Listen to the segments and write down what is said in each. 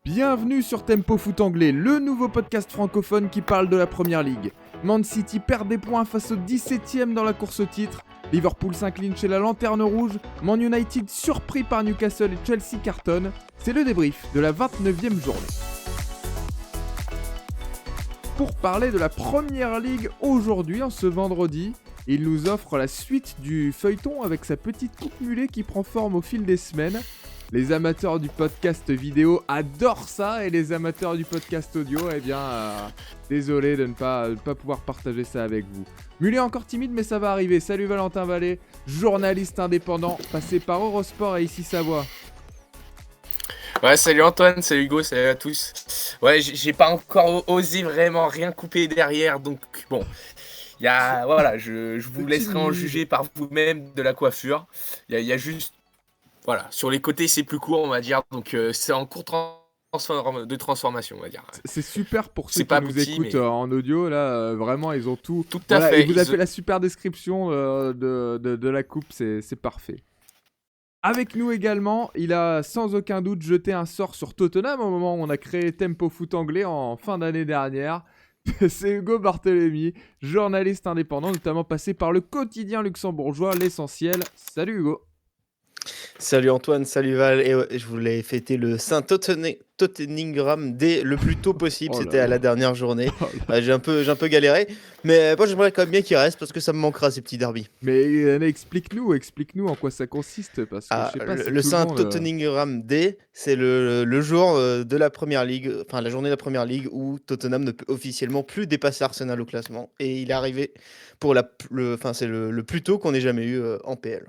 Bienvenue sur Tempo Foot Anglais, le nouveau podcast francophone qui parle de la Première Ligue. Man City perd des points face au 17ème dans la course au titre. Liverpool s'incline chez la Lanterne Rouge. Man United surpris par Newcastle et Chelsea cartonne. C'est le débrief de la 29e journée. Pour parler de la Première Ligue aujourd'hui, en ce vendredi, il nous offre la suite du feuilleton avec sa petite coupe mulet qui prend forme au fil des semaines. Les amateurs du podcast vidéo adorent ça et les amateurs du podcast audio, désolé de ne pas pouvoir partager ça avec vous. Mulet encore timide mais ça va arriver. Salut Valentin Vallée, journaliste indépendant, passé par Eurosport et Ici Savoie. Ouais, salut Antoine, salut Hugo, salut à tous. Ouais, j'ai pas encore osé vraiment rien couper derrière, donc bon, je vous laisserai en juger par vous-même de la coiffure. Il y a juste, voilà, sur les côtés c'est plus court, on va dire, donc c'est en cours de transformation, on va dire. C'est super pour ceux C'est qui pas nous abouti, écoutent mais en audio, là, vraiment, ils ont tout. tout à fait. Il vous a fait la super description de la coupe, c'est parfait. Avec nous également, il a sans aucun doute jeté un sort sur Tottenham au moment où on a créé Tempo Foot Anglais en fin d'année dernière. C'est Hugo Barthélémy, journaliste indépendant, notamment passé par le quotidien luxembourgeois L'Essentiel. Salut Hugo. Salut Antoine, salut Val, et ouais, je voulais fêter le Saint-Tottenham dès le plus tôt possible, c'était à la dernière journée. J'ai un peu galéré, mais moi j'aimerais quand même bien qu'il reste parce que ça me manquera ces petits derbies. Mais explique-nous en quoi ça consiste, parce que je sais pas si le tout Saint-Tottenham Day, c'est le jour de la Première Ligue, enfin la journée de la Première Ligue où Tottenham ne peut officiellement plus dépasser Arsenal au classement, et il est arrivé pour c'est le plus tôt qu'on ait jamais eu en PL.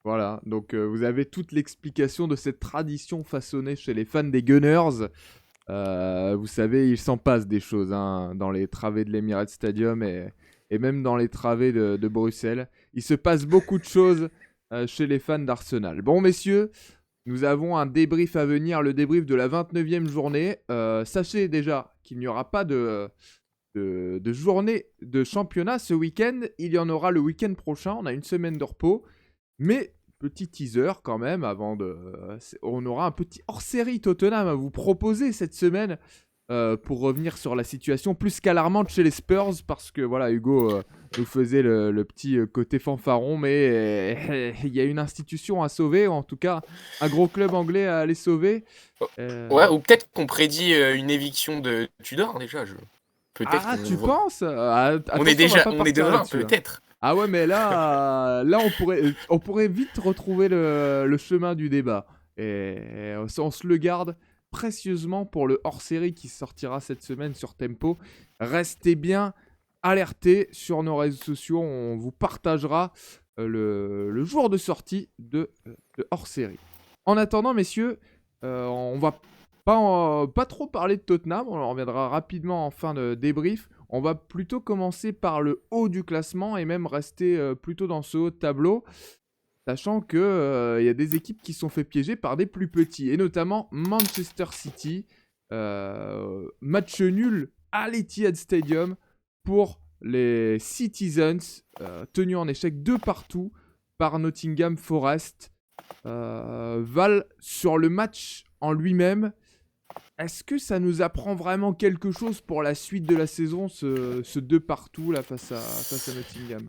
Voilà, donc vous avez toute l'explication de cette tradition façonnée chez les fans des Gunners. Vous savez, il s'en passe des choses dans les travées de l'Emirates Stadium et même dans les travées de Bruxelles. Il se passe beaucoup de choses chez les fans d'Arsenal. Bon, messieurs, nous avons un débrief à venir, le débrief de la 29e journée. Sachez déjà qu'il n'y aura pas de journée de championnat ce week-end. Il y en aura le week-end prochain. On a une semaine de repos. Mais petit teaser quand même, on aura un petit hors-série Tottenham à vous proposer cette semaine pour revenir sur la situation plus qu'alarmante chez les Spurs, parce que voilà, Hugo nous faisait le petit côté fanfaron, mais il y a une institution à sauver, ou en tout cas un gros club anglais à aller sauver. Ouais, ou peut-être qu'on prédit une éviction de Tudor déjà. Tu penses on est demain, peut-être. Ah ouais, mais là on pourrait vite retrouver le chemin du débat. Et on se le garde précieusement pour le hors-série qui sortira cette semaine sur Tempo. Restez bien alertés sur nos réseaux sociaux. On vous partagera le jour de sortie de hors-série. En attendant, messieurs, on va pas trop parler de Tottenham. On en reviendra rapidement en fin de débrief. On va plutôt commencer par le haut du classement et même rester plutôt dans ce haut de tableau, sachant qu'il y a des équipes qui sont fait piéger par des plus petits, et notamment Manchester City. Match nul à l'Etihad Stadium pour les Citizens, tenus en échec de partout par Nottingham Forest. Val, sur le match en lui-même, est-ce que ça nous apprend vraiment quelque chose pour la suite de la saison, ce 2 partout là face à Nottingham?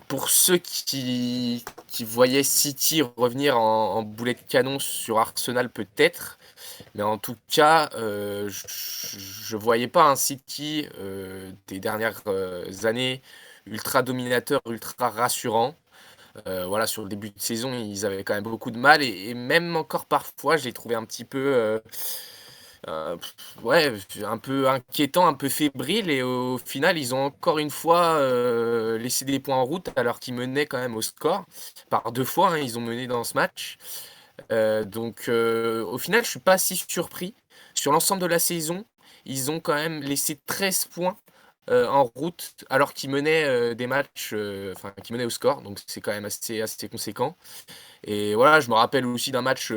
Pour ceux qui voyaient City revenir en boulet de canon sur Arsenal, peut-être, mais en tout cas, je voyais pas un City des dernières années ultra dominateur, ultra rassurant. Voilà, sur le début de saison, ils avaient quand même beaucoup de mal, et même encore parfois, je les trouvais un petit peu, un peu inquiétant, un peu fébrile, et au final, ils ont encore une fois laissé des points en route alors qu'ils menaient quand même au score. Par 2 fois, ils ont mené dans ce match. Donc au final, je suis pas si surpris. Sur l'ensemble de la saison, ils ont quand même laissé 13 points en route alors qu'ils menaient des matchs, qu'ils menaient au score. Donc c'est quand même assez conséquent. Et voilà, je me rappelle aussi d'un match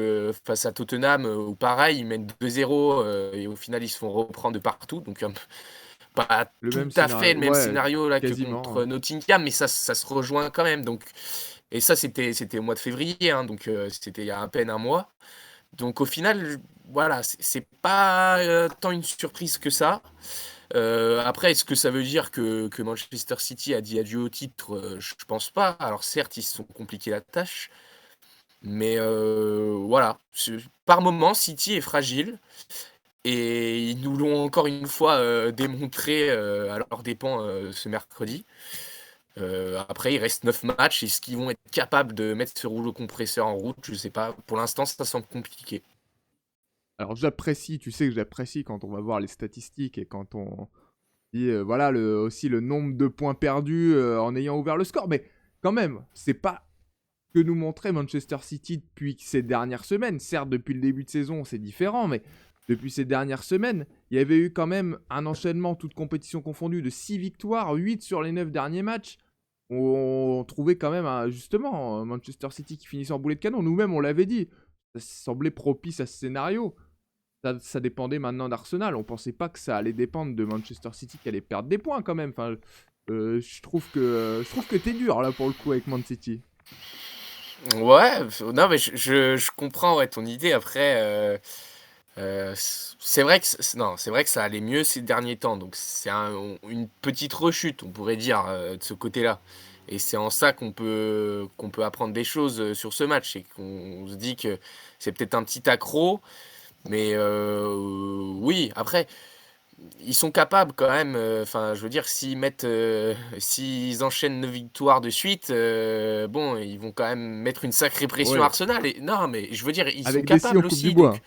face à Tottenham où pareil, ils mènent 2-0 et au final ils se font reprendre de partout. Donc pas Le tout même à scénario. fait le même Ouais, scénario là que quasiment. contre Nottingham, mais ça se rejoint quand même. Donc, et ça c'était au mois de février, donc c'était il y a à peine un mois. Donc au final, voilà, c'est pas, tant une surprise que ça. Après, est-ce que ça veut dire que Manchester City a dit adieu au titre? Je pense pas. Alors certes, ils se sont compliqués la tâche, mais voilà, par moment, City est fragile et ils nous l'ont encore une fois, démontré, à leurs dépens, ce mercredi. Après, il reste 9 matchs. Est-ce qu'ils vont être capables de mettre ce rouleau compresseur en route? Je sais pas. Pour l'instant, ça semble compliqué. Alors j'apprécie, tu sais que j'apprécie quand on va voir les statistiques et quand on dit voilà aussi le nombre de points perdus en ayant ouvert le score. Mais quand même, c'est pas que nous montrait Manchester City depuis ces dernières semaines. Certes, depuis le début de saison, c'est différent, mais depuis ces dernières semaines, il y avait eu quand même un enchaînement, toute compétition confondue, de 6 victoires, 8 sur les 9 derniers matchs. On trouvait quand même, justement, Manchester City qui finissait en boulet de canon. Nous-mêmes, on l'avait dit. Ça semblait propice à ce scénario. Ça dépendait maintenant d'Arsenal. On pensait pas que ça allait dépendre de Manchester City qui allait perdre des points quand même. Enfin, je trouve que t'es dur là pour le coup avec Man City. Ouais, non, mais je comprends ouais, ton idée. Après, c'est vrai que non, c'est vrai que ça allait mieux ces derniers temps. Donc c'est une petite rechute, on pourrait dire, de ce côté-là. Et c'est en ça qu'on peut apprendre des choses sur ce match. Et qu'on se dit que c'est peut-être un petit accro. Mais oui, après, ils sont capables quand même, enfin, je veux dire, s'ils enchaînent 9 victoires de suite, bon, ils vont quand même mettre une sacrée pression à Ouais. Arsenal. Et non, mais je veux dire, ils sont Avec des si en capables Coupe du aussi. Bois. Donc,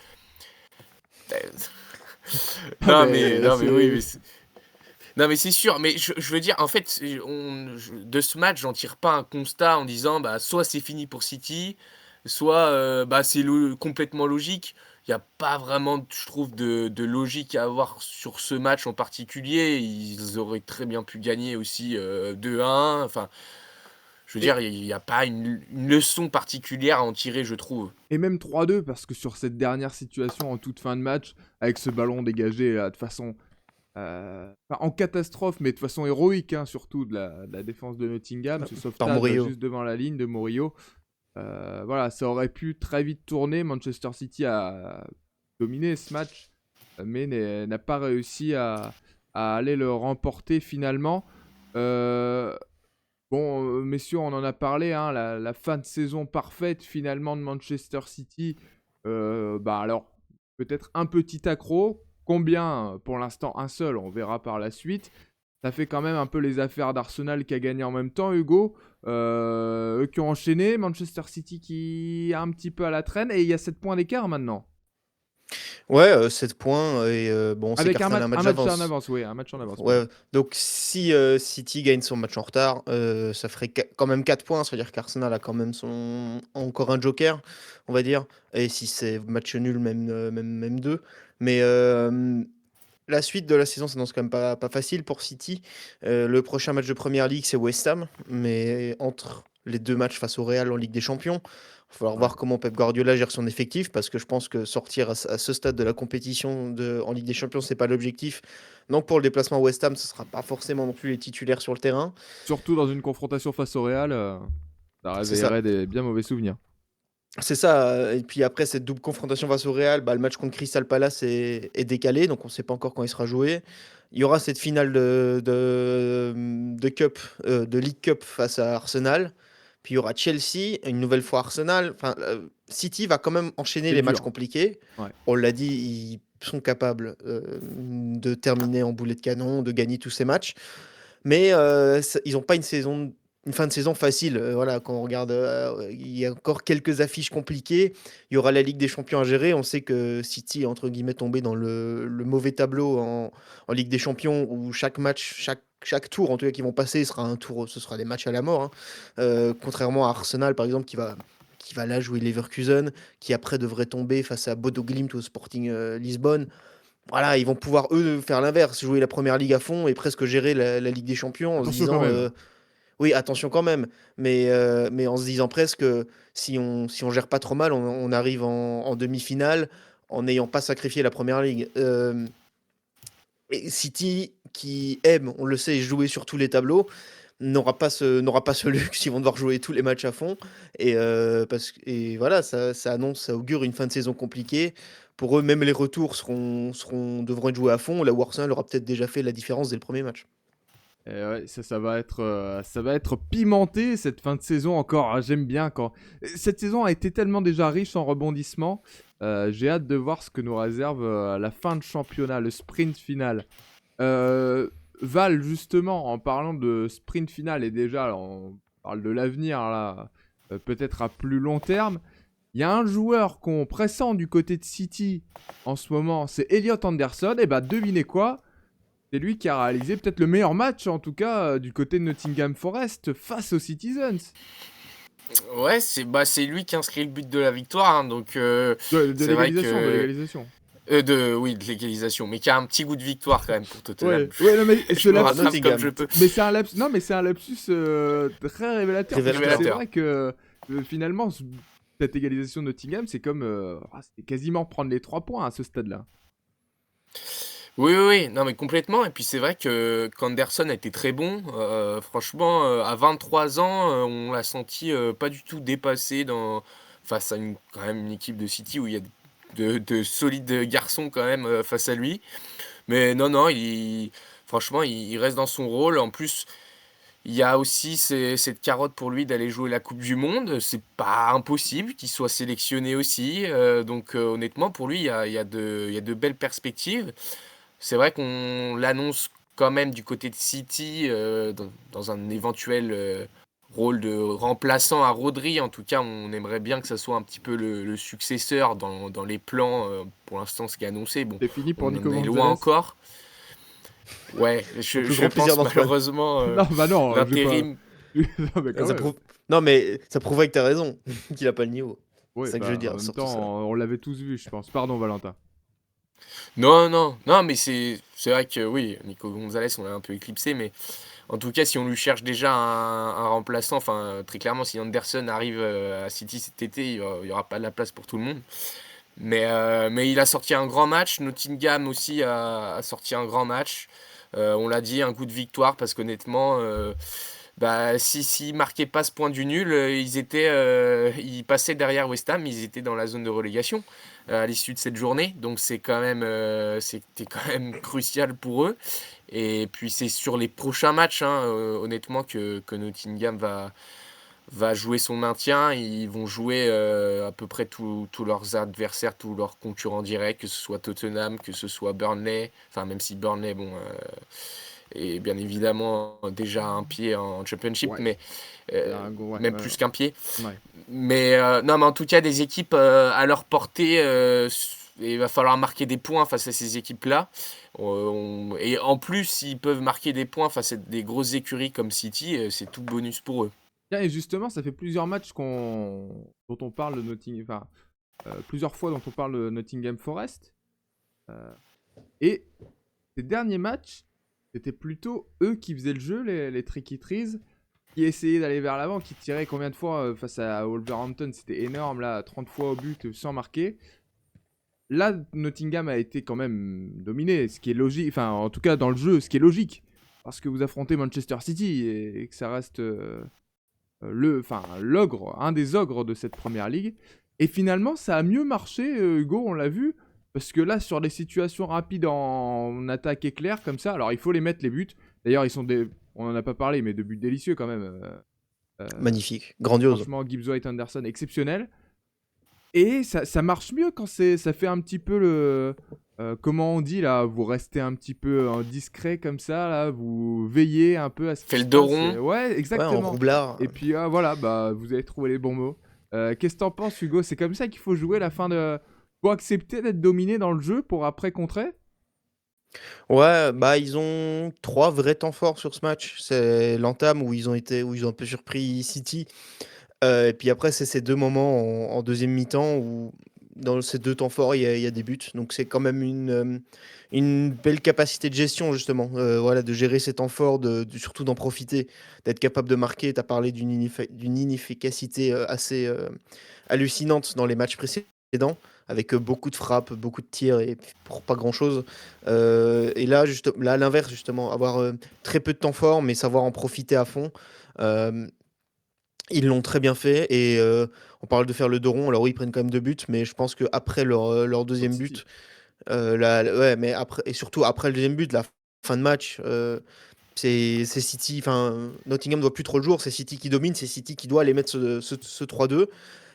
Ah non, ben mais là non, mais oui, c'est. mais non, mais c'est sûr. Mais je veux dire, en fait, de ce match, j'en tire pas un constat en disant, bah, soit c'est fini pour City, soit bah, c'est complètement logique. Il n'y a pas vraiment, je trouve, de logique à avoir sur ce match en particulier. Ils auraient très bien pu gagner aussi 2-1. Enfin, je veux Et, dire, il n'y a pas une leçon particulière à en tirer, je trouve. et même 3-2 parce que sur cette dernière situation en toute fin de match, avec ce ballon dégagé là, de façon enfin, en catastrophe, mais de façon héroïque, hein, surtout de la défense de Nottingham, ce Par sauvetage Murillo. juste devant la ligne de Murillo. Voilà, ça aurait pu très vite tourner. Manchester City a dominé ce match, mais n'a pas réussi à aller le remporter finalement. Euh, bon, messieurs, on en a parlé, hein, la fin de saison parfaite finalement de Manchester City. Bah alors, peut-être un petit accro. Combien? Pour l'instant, un seul. On verra par la suite. Ça fait quand même un peu les affaires d'Arsenal qui a gagné en même temps, Hugo. Eux qui ont enchaîné. Manchester City qui est un petit peu à la traîne. Et il y a 7 points d'écart maintenant. Ouais, 7 points et bon, c'est Avec qu'Arsenal a un match un match en d'avance. avance, oui, un match en avance, pardon. Ouais, donc si City gagne son match en retard, ça ferait quand même 4 points. Ça veut dire qu'Arsenal a quand même encore un joker, on va dire. Et si c'est match nul, même 2. Mais la suite de la saison s'annonce quand même pas facile pour City. Le prochain match de Première Ligue, c'est West Ham. Mais entre les deux matchs face au Real en Ligue des Champions, il va falloir Ouais. voir comment Pep Guardiola gère son effectif. Parce que je pense que sortir à ce stade de la compétition en Ligue des Champions, c'est pas l'objectif. Donc pour le déplacement West Ham, ce ne sera pas forcément non plus les titulaires sur le terrain. Surtout dans une confrontation face au Real, ça C'est ça. réveillerait des bien mauvais souvenirs. C'est ça. Et puis après cette double confrontation face au Real, bah, le match contre Crystal Palace est décalé, donc on ne sait pas encore quand il sera joué. Il y aura cette finale de League Cup face à Arsenal. Puis il y aura Chelsea, une nouvelle fois Arsenal. Enfin, City va quand même enchaîner C'est les matchs dur. compliqués. Ouais. On l'a dit, ils sont capables de terminer en boulet de canon, de gagner tous ces matchs. Mais ils n'ont pas une fin de saison facile. Voilà, quand on regarde, il y a encore quelques affiches compliquées. Il y aura la Ligue des Champions à gérer. On sait que City est entre guillemets tombé dans le mauvais tableau en Ligue des Champions où chaque match, chaque tour en tout cas qui vont passer sera un tour, ce sera des matchs à la mort, hein. Contrairement à Arsenal par exemple qui va là jouer Leverkusen, qui après devrait tomber face à Bodo Glimt au Sporting Lisbonne. Voilà, ils vont pouvoir, eux, faire l'inverse, jouer la première ligue à fond et presque gérer la Ligue des Champions en se Attention quand disant, même. oui, attention quand même, mais en se disant presque, si on gère pas trop mal, on arrive en demi-finale en n'ayant pas sacrifié la première ligue. Et City, qui aime, on le sait, jouer sur tous les tableaux, n'aura pas ce luxe. Ils vont devoir jouer tous les matchs à fond. Et voilà, ça augure une fin de saison compliquée. Pour eux, même les retours devront être joués à fond. Là où Arsenal aura peut-être déjà fait la différence dès le premier match. Et ouais, ça va être pimenté cette fin de saison encore. Ah, j'aime bien quand. Cette saison a été tellement déjà riche en rebondissements. J'ai hâte de voir ce que nous réserve la fin de championnat, le sprint final. Val, justement, en parlant de sprint final, et déjà, là, on parle de l'avenir, là, peut-être à plus long terme. Il y a un joueur qu'on pressent du côté de City en ce moment, c'est Elliot Anderson. Et bah, devinez quoi? C'est lui qui a réalisé peut-être le meilleur match, en tout cas, du côté de Nottingham Forest face aux Citizens. Ouais, c'est lui qui inscrit le but de la victoire, hein, donc De c'est vrai l'égalisation, de que l'égalisation. oui, de l'égalisation, mais qui a un petit goût de victoire quand même pour Tottenham. Ouais, non, mais Je ce me lapsus, rattrape comme je peux. mais c'est un lapsus, non, mais c'est un lapsus très révélateur. Parce que c'est Révélateur. vrai que finalement, cette égalisation de Nottingham, c'est comme, c'était quasiment prendre les 3 points à ce stade-là. Oui, oui, oui, non, mais complètement. Et puis c'est vrai que qu'Anderson a été très bon. Franchement, à 23 ans, on l'a senti pas du tout dépassé face à quand même une équipe de City où il y a de solides garçons quand même face à lui. Mais non, non, franchement, il reste dans son rôle. En plus, il y a aussi cette carotte pour lui d'aller jouer la Coupe du Monde. C'est pas impossible qu'il soit sélectionné aussi. Donc honnêtement, pour lui, il y a de belles perspectives. C'est vrai qu'on l'annonce quand même du côté de City dans un éventuel rôle de remplaçant à Rodri. En tout cas, on aimerait bien que ça soit un petit peu le successeur dans les plans. Pour l'instant, ce qui est annoncé, bon, C'est fini pour on Nico en est Gonzalez. loin encore. Ouais, Au je plus grand plaisir pense d'Antoine. malheureusement Non, bah non, j'ai l'intérim. pas. Non, mais quand même. Non, mais ça prouverait que t'as raison, qu'il a pas le niveau. Ouais, C'est ça que je bah, veux dire, en même surtout temps, ça. on l'avait tous vu, je pense. Pardon, Valentin. Non, non, non, mais c'est vrai que oui, Nico Gonzalez, on l'a un peu éclipsé, mais en tout cas, si on lui cherche déjà un remplaçant, enfin, très clairement, si Anderson arrive à City cet été, il y aura pas de la place pour tout le monde. Mais il a sorti un grand match. Nottingham aussi a sorti un grand match. On l'a dit, un coup de victoire, parce qu'honnêtement, bah, s'ils marquaient pas ce point du nul, ils passaient derrière West Ham, ils étaient dans la zone de relégation à l'issue de cette journée. Donc c'était quand même crucial pour eux. Et puis c'est sur les prochains matchs, hein, honnêtement, que Nottingham va jouer son maintien. Ils vont jouer à peu près tous leurs adversaires, tous leurs concurrents directs, que ce soit Tottenham, que ce soit Burnley. Enfin, même si Burnley, bon, est bien évidemment déjà un pied en Championship, Ouais. mais C'est un gros- ouais, même ouais, plus qu'un pied. ouais. Mais non, mais en tout cas, des équipes à leur portée. Et il va falloir marquer des points face à ces équipes-là. Et en plus, s'ils peuvent marquer des points face à des grosses écuries comme City, c'est tout bonus pour eux. Tiens, et justement, ça fait plusieurs matchs dont on parle de Nottingham. Enfin, plusieurs fois dont on parle de Nottingham Forest. Et ces derniers matchs, c'était plutôt eux qui faisaient le jeu, les Tricky Trees, qui essayaient d'aller vers l'avant, qui tiraient combien de fois face à Wolverhampton. C'était énorme, là, 30 fois au but sans marquer. Là, Nottingham a été quand même dominé, ce qui est logique. Enfin, en tout cas, dans le jeu, ce qui est logique. Parce que vous affrontez Manchester City et que ça reste l'ogre, un des ogres de cette première ligue. Et finalement, ça a mieux marché, Hugo, on l'a vu. Parce que là, sur les situations rapides en attaque éclair, comme ça, alors il faut les mettre, les buts. D'ailleurs, on en a pas parlé, mais de buts délicieux quand même. Magnifique, grandiose. Franchement, Gibbs White Anderson, exceptionnel. Et ça marche mieux quand ça fait un petit peu le. Comment on dit là? Vous restez un petit peu discret comme ça, là, vous veillez un peu à ce qui Fait se le dos passe. rond. Ouais, Ouais, en exactement. roublard. Et puis voilà, bah, vous avez trouvé les bons mots. Qu'est-ce que t'en penses, Hugo? C'est comme ça qu'il faut jouer la fin de. Faut accepter d'être dominé dans le jeu pour après contrer? Ouais, bah ils ont 3 vrais temps forts sur ce match. C'est l'entame où ils ont un peu surpris City. Et puis après, c'est ces 2 moments en deuxième mi-temps où dans ces 2 temps forts, il y a des buts. Donc c'est quand même une belle capacité de gestion justement. Voilà, de gérer ces temps forts, surtout d'en profiter, d'être capable de marquer. Tu as parlé d'une inefficacité assez hallucinante dans les matchs précédents. précédents, avec beaucoup de frappes, beaucoup de tirs et pour pas grand-chose. Et là, là, à l'inverse, justement, avoir très peu de temps fort, mais savoir en profiter à fond. Euh, Ils l'ont très bien fait et on parle de faire le dos rond. Alors oui, ils prennent quand même 2 buts, mais je pense qu'après leur Contre 2e City. but, ouais, mais après, et surtout après le 2e but, la fin de match, c'est City. Enfin, Nottingham ne doit plus trop le jour. C'est City qui domine, c'est City qui doit aller mettre ce 3-2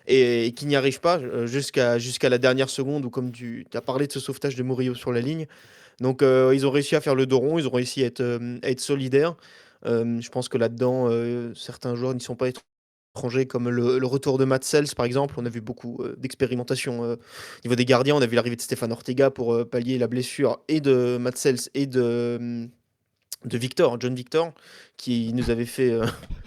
et qui n'y arrive pas jusqu'à la dernière seconde où, comme tu as parlé de ce sauvetage de Murillo sur la ligne. Donc, ils ont réussi à faire le dos rond, ils ont réussi à être solidaires. Je pense que là-dedans, certains joueurs n'y sont pas étrangers, comme le retour de Matt Sells, par exemple. On a vu beaucoup d'expérimentation au niveau des gardiens. On a vu l'arrivée de Stéphane Ortega pour pallier la blessure et de Matt Sells et de Victor, John Victor, qui nous avait fait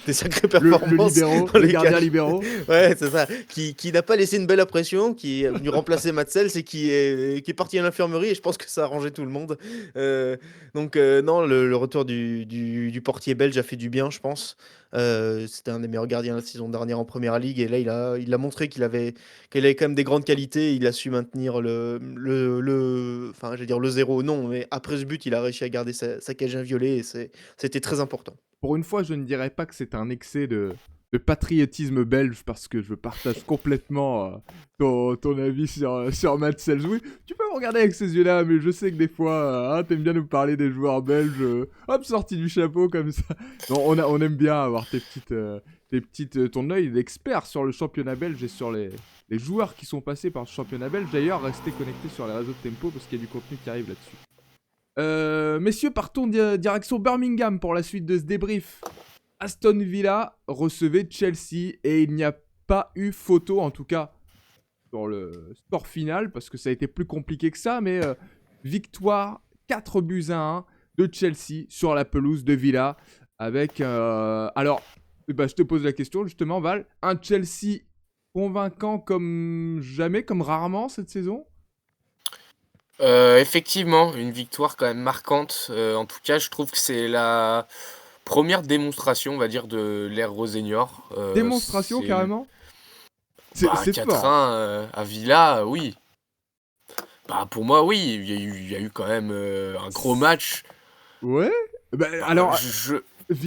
des sacrées Le performances libéraux, dans le les gardien cages. libéraux. Ouais, c'est ça. Qui n'a pas laissé une belle impression, qui est venu remplacer Matsels et qui est parti à l'infirmerie. Et je pense que ça a arrangé tout le monde. Donc, non, le retour du portier belge a fait du bien, je pense. C'était un des meilleurs gardiens la saison dernière en première ligue. Et là, il a montré qu'il avait quand même des grandes qualités. Il a su maintenir enfin, je vais dire le zéro, non, mais après ce but, il a réussi à garder sa cage inviolée. Et c'était très important. Pour une fois, je ne dirais pas que c'est un excès de patriotisme belge parce que je partage complètement ton avis sur Matt Sells. Oui, tu peux me regarder avec ces yeux-là, mais je sais que des fois, t'aimes bien nous parler des joueurs belges, hop, sortis du chapeau comme ça. Non, on aime bien avoir ton œil d'expert sur le championnat belge et sur les joueurs qui sont passés par le championnat belge. D'ailleurs, restez connectés sur les réseaux de Tempo parce qu'il y a du contenu qui arrive là-dessus. Messieurs, partons direction Birmingham pour la suite de ce débrief. Aston Villa recevait Chelsea et il n'y a pas eu photo, en tout cas dans le score final, parce que ça a été plus compliqué que ça, mais victoire 4 buts à 1 de Chelsea sur la pelouse de Villa, avec... alors, je te pose la question justement, Val, un Chelsea convaincant comme jamais, comme rarement cette saison? Effectivement, une victoire quand même marquante. En tout cas, je trouve que c'est la première démonstration, on va dire, de l'ère Rosenior. Démonstration carrément? C'est fort. 4-1 à Villa, oui. Bah, pour moi, oui, il y a eu quand même un gros match. Ouais. Bah, Bah, alors,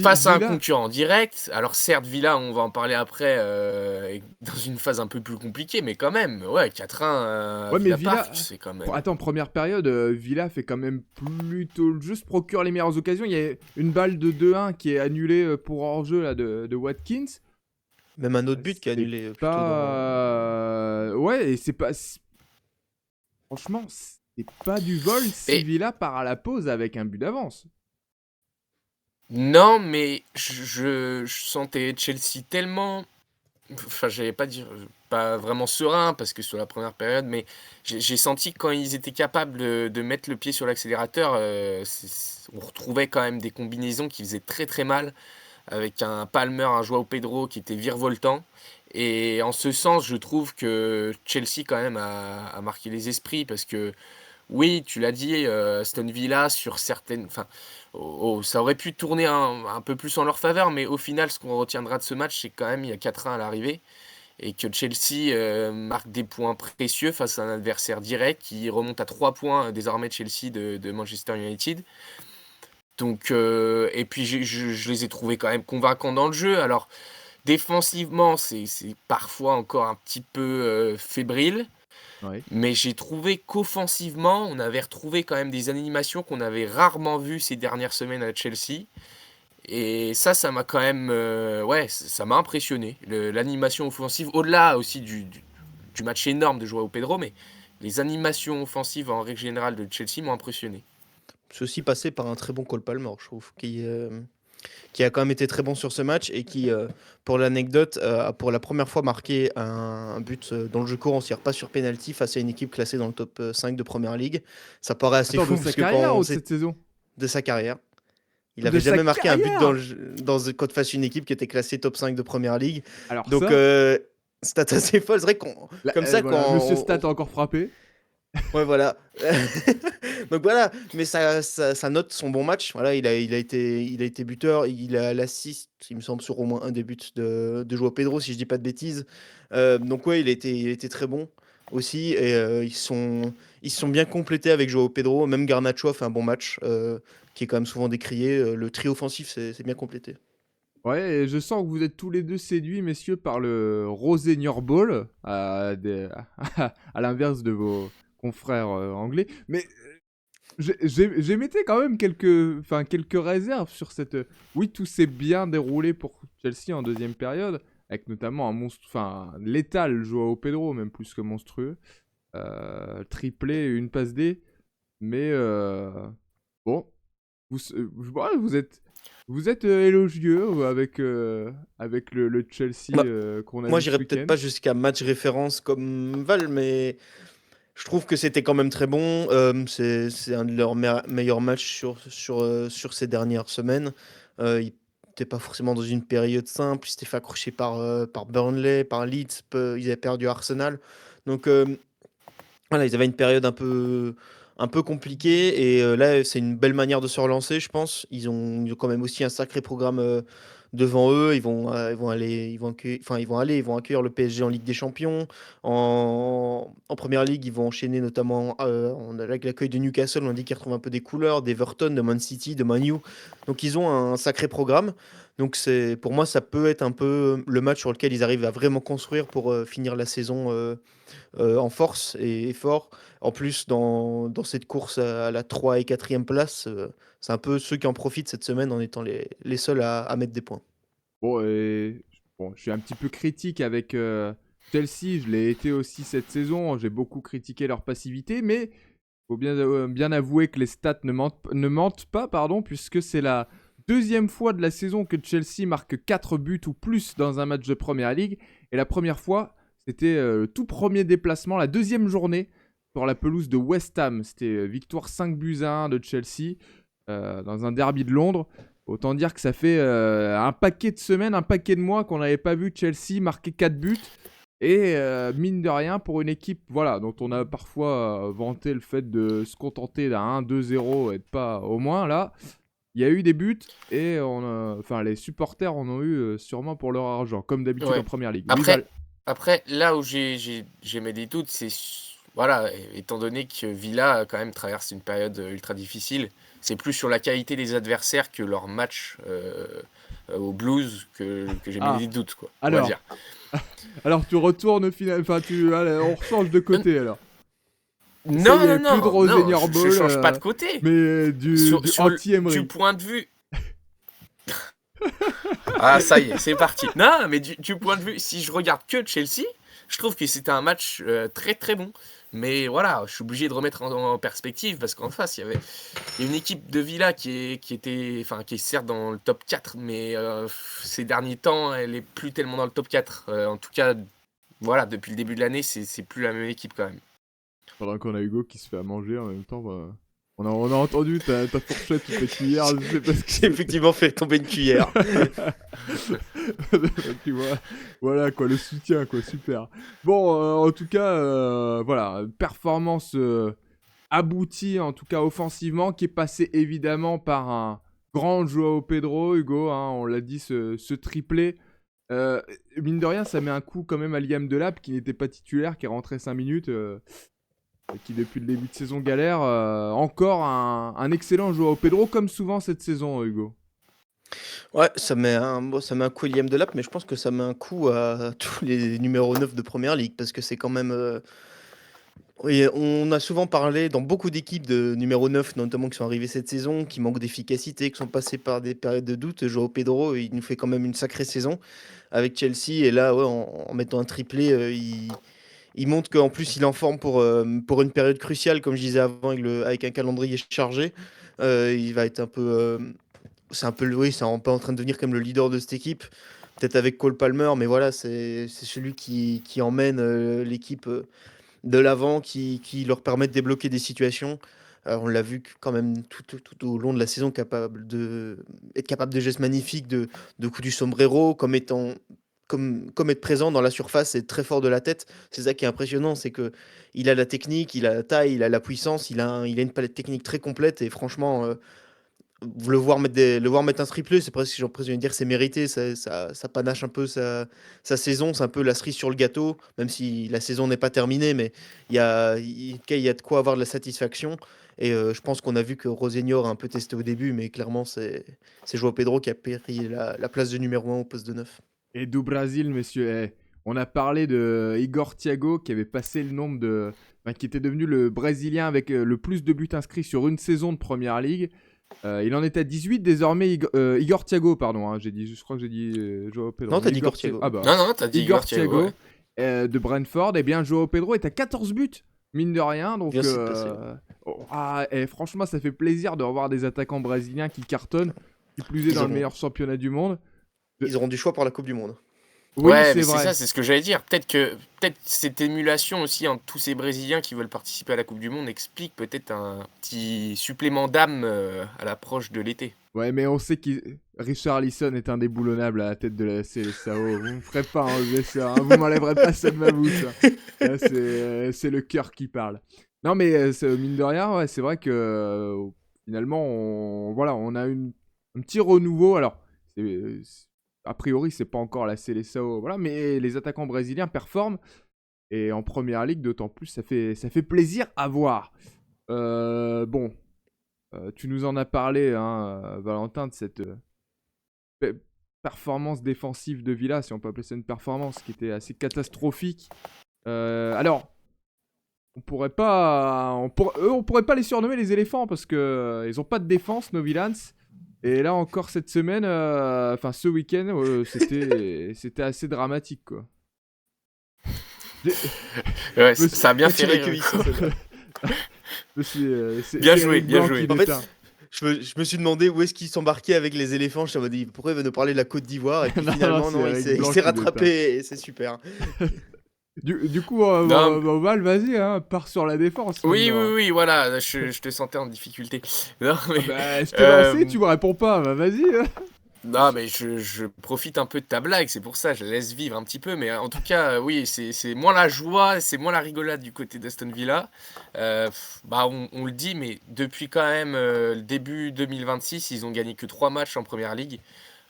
face à un Villa, concurrent direct. Alors certes, Villa, on va en parler après, est dans une phase un peu plus compliquée, mais quand même, ouais, 4-1 à ouais, mais Villa Park, Villa, c'est quand même. attends, première période, Villa fait quand même plutôt le jeu, se procure les meilleures occasions. Il y a une balle de 2-1 qui est annulée pour hors-jeu là, de Watkins. Même un autre but qui a C'est annulé plutôt dans. pas. Ouais, et c'est pas. Franchement, c'est pas du vol si Et Villa part à la pause avec un but d'avance. non, mais je sentais Chelsea tellement. Enfin, j'allais pas dire pas vraiment serein parce que sur la première période, mais j'ai senti que quand ils étaient capables de mettre le pied sur l'accélérateur, on retrouvait quand même des combinaisons qui faisaient très très mal, avec un Palmer, un Joao Pedro qui était virevoltant. Et en ce sens, je trouve que Chelsea quand même a marqué les esprits parce que oui, tu l'as dit, Aston Villa sur certaines, enfin, ça aurait pu tourner un peu plus en leur faveur, mais au final, ce qu'on retiendra de ce match, c'est quand même il y a 4-1 à l'arrivée et que Chelsea marque des points précieux face à un adversaire direct qui remonte à 3 points désormais Chelsea de Manchester United. Donc, et puis je les ai trouvés quand même convaincants dans le jeu. Alors, défensivement, c'est parfois encore un petit peu fébrile. Ouais. Mais j'ai trouvé qu'offensivement, on avait retrouvé quand même des animations qu'on avait rarement vues ces dernières semaines à Chelsea. Et ça m'a quand même, ouais, ça m'a impressionné. L'animation offensive, au-delà aussi du match énorme de Joao Pedro, mais les animations offensives en règle générale de Chelsea m'ont impressionné. C'est aussi passé par un très bon Cole Palmer, je trouve, qui a quand même été très bon sur ce match et qui, pour l'anecdote, a pour la première fois marqué un but dans le jeu courant, c'est-à-dire pas sur penalty face à une équipe classée dans le top 5 de Première Ligue. Ça paraît assez Attends, de fou sa parce que quand carrière on ou de sait cette saison? de sa carrière, il De avait sa jamais marqué un but carrière! quand face à une équipe qui était classée top 5 de Première Ligue. Alors Donc, ça, stat assez folle. C'est vrai qu'on, comme ça, voilà, quand Monsieur Stat a encore frappé. ouais, voilà. Donc voilà, mais ça note son bon match. Voilà, il a été buteur, il a l'assist, il me semble, sur au moins un des buts de Joao Pedro, si je dis pas de bêtises. Donc ouais, il a été très bon. aussi. Et ils se sont bien complétés avec Joao Pedro. Même Garnacho a fait un bon match, qui est quand même souvent décrié. Le trio offensif, c'est bien complété. Ouais, et je sens que vous êtes tous les deux séduits, messieurs, par le Rosénior Ball, à l'inverse de vos confrères anglais. Mais j'émettais quand même quelques réserves sur cette. Oui, tout s'est bien déroulé pour Chelsea en deuxième période, avec notamment un monstre, enfin létal Joao Pedro, même plus que monstrueux, triplé, une passe D. Mais bon, ouais, vous êtes élogieux avec le Chelsea Bah, qu'on a moi, vu ce j'irais peut-être week-end. pas jusqu'à match référence comme Val, mais je trouve que c'était quand même très bon. C'est un de leurs meilleurs matchs sur ces dernières semaines. Ils n'étaient pas forcément dans une période simple. Ils s'étaient fait accrocher par Burnley, par Leeds. Ils avaient perdu à Arsenal. Donc voilà, ils avaient une période un peu compliquée. Et là, c'est une belle manière de se relancer, je pense. Ils ont quand même aussi un sacré programme devant eux. Ils vont accueillir le PSG en Ligue des Champions. En Première Ligue, ils vont enchaîner notamment avec l'accueil de Newcastle. On dit qu'ils retrouvent un peu des couleurs, d'Everton, de Man City, de Man U. Donc ils ont un sacré programme. Donc pour moi, ça peut être un peu le match sur lequel ils arrivent à vraiment construire pour finir la saison en force et fort. En plus, dans cette course à la 3 et 4e place, c'est un peu ceux qui en profitent cette semaine en étant les seuls à mettre des points. Bon, je suis un petit peu critique avec Chelsea. Je l'ai été aussi cette saison. J'ai beaucoup critiqué leur passivité, mais faut bien avouer que les stats ne mentent pas, pardon, puisque c'est la deuxième fois de la saison que Chelsea marque 4 buts ou plus dans un match de Première Ligue. Et la première fois, c'était le tout premier déplacement, la deuxième journée, sur la pelouse de West Ham. C'était victoire 5 buts à 1 de Chelsea dans un derby de Londres. Autant dire que ça fait un paquet de semaines, un paquet de mois qu'on n'avait pas vu Chelsea marquer 4 buts. Et mine de rien, pour une équipe voilà, dont on a parfois vanté le fait de se contenter d'un 1-2-0 et de pas au moins là, il y a eu des buts et les supporters en ont eu sûrement pour leur argent, comme d'habitude en Ouais. Première Ligue. Oui, Après, Val. après, là où j'émets des doutes, voilà, étant donné que Villa quand même traverse une période ultra difficile, c'est plus sur la qualité des adversaires que leur match au Blues que j'émets Ah, des doutes, quoi, on va alors, dire. alors tu retournes au final, allez, on rechange de Non, côté alors. Ça y non, est, non, plus de non, non, Rosénior je Ball, change pas de côté. mais du Du anti-Emery. point de vue. Ah, ça y est, c'est parti. Non, mais du point de vue, si je regarde que Chelsea, je trouve que c'était un match très très bon. Mais voilà, je suis obligé de remettre en perspective parce qu'en face, il y a une équipe de Villa qui est certes dans le top 4, mais ces derniers temps, elle est plus tellement dans le top 4. En tout cas, voilà, depuis le début de l'année, c'est plus la même équipe quand même. Pendant qu'on a Hugo qui se fait à manger en même temps, bah, on a entendu ta fourchette ou ta cuillère, je sais pas ce que J'ai c'est. effectivement fait tomber une cuillère. Tu vois, voilà quoi, le soutien quoi, super. Bon, en tout cas, voilà, performance aboutie, en tout cas offensivement, qui est passée évidemment par un grand Joao Pedro, Hugo, hein, on l'a dit, ce triplé. Euh, Mine de rien, ça met un coup quand même à Liam Delap, qui n'était pas titulaire, qui est rentré 5 minutes. Qui depuis le début de saison galère. Encore un excellent joueur au Pedro, comme souvent cette saison, Hugo. Ouais, ça met un coup à Liam Delap, mais je pense que ça met un coup à tous les numéros 9 de Première Ligue, parce que c'est quand même... oui, on a souvent parlé dans beaucoup d'équipes de numéro 9, notamment qui sont arrivées cette saison, qui manquent d'efficacité, qui sont passés par des périodes de doute. Joao Pedro, il nous fait quand même une sacrée saison avec Chelsea, et là, ouais, en mettant un triplé, il montre qu'en plus il est en forme pour une période cruciale, comme je disais avant, avec un calendrier chargé. Il va être un peu... c'est un peu, oui, c'est un peu en train de devenir comme le leader de cette équipe. Peut-être avec Cole Palmer, mais voilà, c'est celui qui emmène l'équipe de l'avant, qui leur permet de débloquer des situations. On l'a vu quand même tout au long de la saison, être capable de gestes magnifiques, de coups du sombrero, comme être présent dans la surface et très fort de la tête. C'est ça qui est impressionnant, c'est que il a la technique, il a la taille, il a la puissance, il a une palette technique très complète et franchement, le voir mettre un triplé, c'est presque, j'ai l'impression de dire, c'est mérité. Ça panache un peu sa saison. C'est un peu la cerise sur le gâteau, même si la saison n'est pas terminée. Mais en tout cas, il y a de quoi avoir de la satisfaction. Et je pense qu'on a vu que Rosignol a un peu testé au début, mais clairement, c'est João Pedro qui a pris la place de numéro 1 au poste de 9. Et du Brésil, messieurs. On a parlé de Igor Thiago qui avait passé le nombre de. Enfin, qui était devenu le Brésilien avec le plus de buts inscrits sur une saison de Première Ligue. Il en est à 18 désormais. Igor Thiago, pardon. Hein, je crois que j'ai dit João Pedro. Non, t'as dit Igor Thiago. Ah bah. Non, t'as dit Igor Igor Thiago. Thiago de Brentford. Et bien, João Pedro est à 14 buts, mine de rien. Donc, Bien, c'est passé. franchement, ça fait plaisir de revoir des attaquants brésiliens qui cartonnent. Qui plus est dans le meilleur championnat du monde. Ils auront du choix pour la Coupe du Monde. Oui, Ouais, c'est mais vrai. c'est ça, c'est ce que j'allais dire. Peut-être cette émulation aussi entre tous ces Brésiliens qui veulent participer à la Coupe du Monde explique peut-être un petit supplément d'âme à l'approche de l'été. Ouais, mais on sait que Richard Lisson est indéboulonnable à la tête de la CLSAO. Vous me ferez pas enlever ça, hein. Vous m'enlèverez pas ça de ma bouche. Hein. Là, c'est le cœur qui parle. Non, mais mine de rien, ouais, c'est vrai que finalement, on a un petit renouveau. Alors, a priori, c'est pas encore la CLSAO, voilà, mais les attaquants brésiliens performent. Et en première ligue, d'autant plus, ça fait plaisir à voir. Bon. Tu nous en as parlé, hein, Valentin, de cette performance défensive de Villa, si on peut appeler ça une performance, qui était assez catastrophique. Alors, on pourrait pas les surnommer les éléphants parce que ils ont pas de défense, nos Villans. Et là encore cette semaine, enfin ce week-end, c'était assez dramatique, quoi. Ouais, ça a bien fait rire. Bien joué. En fait, je me suis demandé où est-ce qu'ils s'embarquaient avec les éléphants. Je me suis dit, pourquoi ils veulent nous parler de la Côte d'Ivoire? Et puis finalement, non, il s'est rattrapé et c'est super. Du coup, Val, vas-y, hein, pars sur la défense. Oui, voilà, je te sentais en difficulté. Non, mais, je t'ai lancé, tu me réponds pas, bah vas-y. Hein. Non, mais je profite un peu de ta blague, c'est pour ça, je la laisse vivre un petit peu. Mais en tout cas, oui, c'est moins la joie, c'est moins la rigolade du côté d'Aston Villa. On le dit, mais depuis quand même le début 2026, ils ont gagné que 3 matchs en Première Ligue.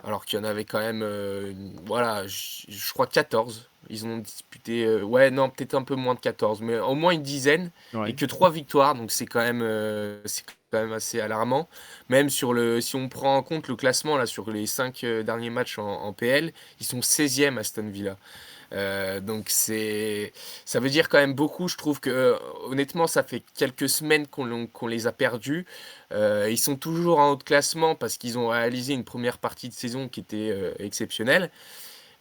Alors qu'il y en avait quand même, je crois 14. Ils ont disputé, peut-être un peu moins de 14, mais au moins une dizaine. Ouais. Et que 3 victoires, donc c'est quand même assez alarmant. Même si on prend en compte le classement là, sur les 5 derniers matchs en PL, ils sont 16e Aston Villa. Donc ça veut dire quand même beaucoup. Je trouve que honnêtement ça fait quelques semaines qu'on les a perdus. Ils sont toujours en haut de classement parce qu'ils ont réalisé une première partie de saison qui était exceptionnelle.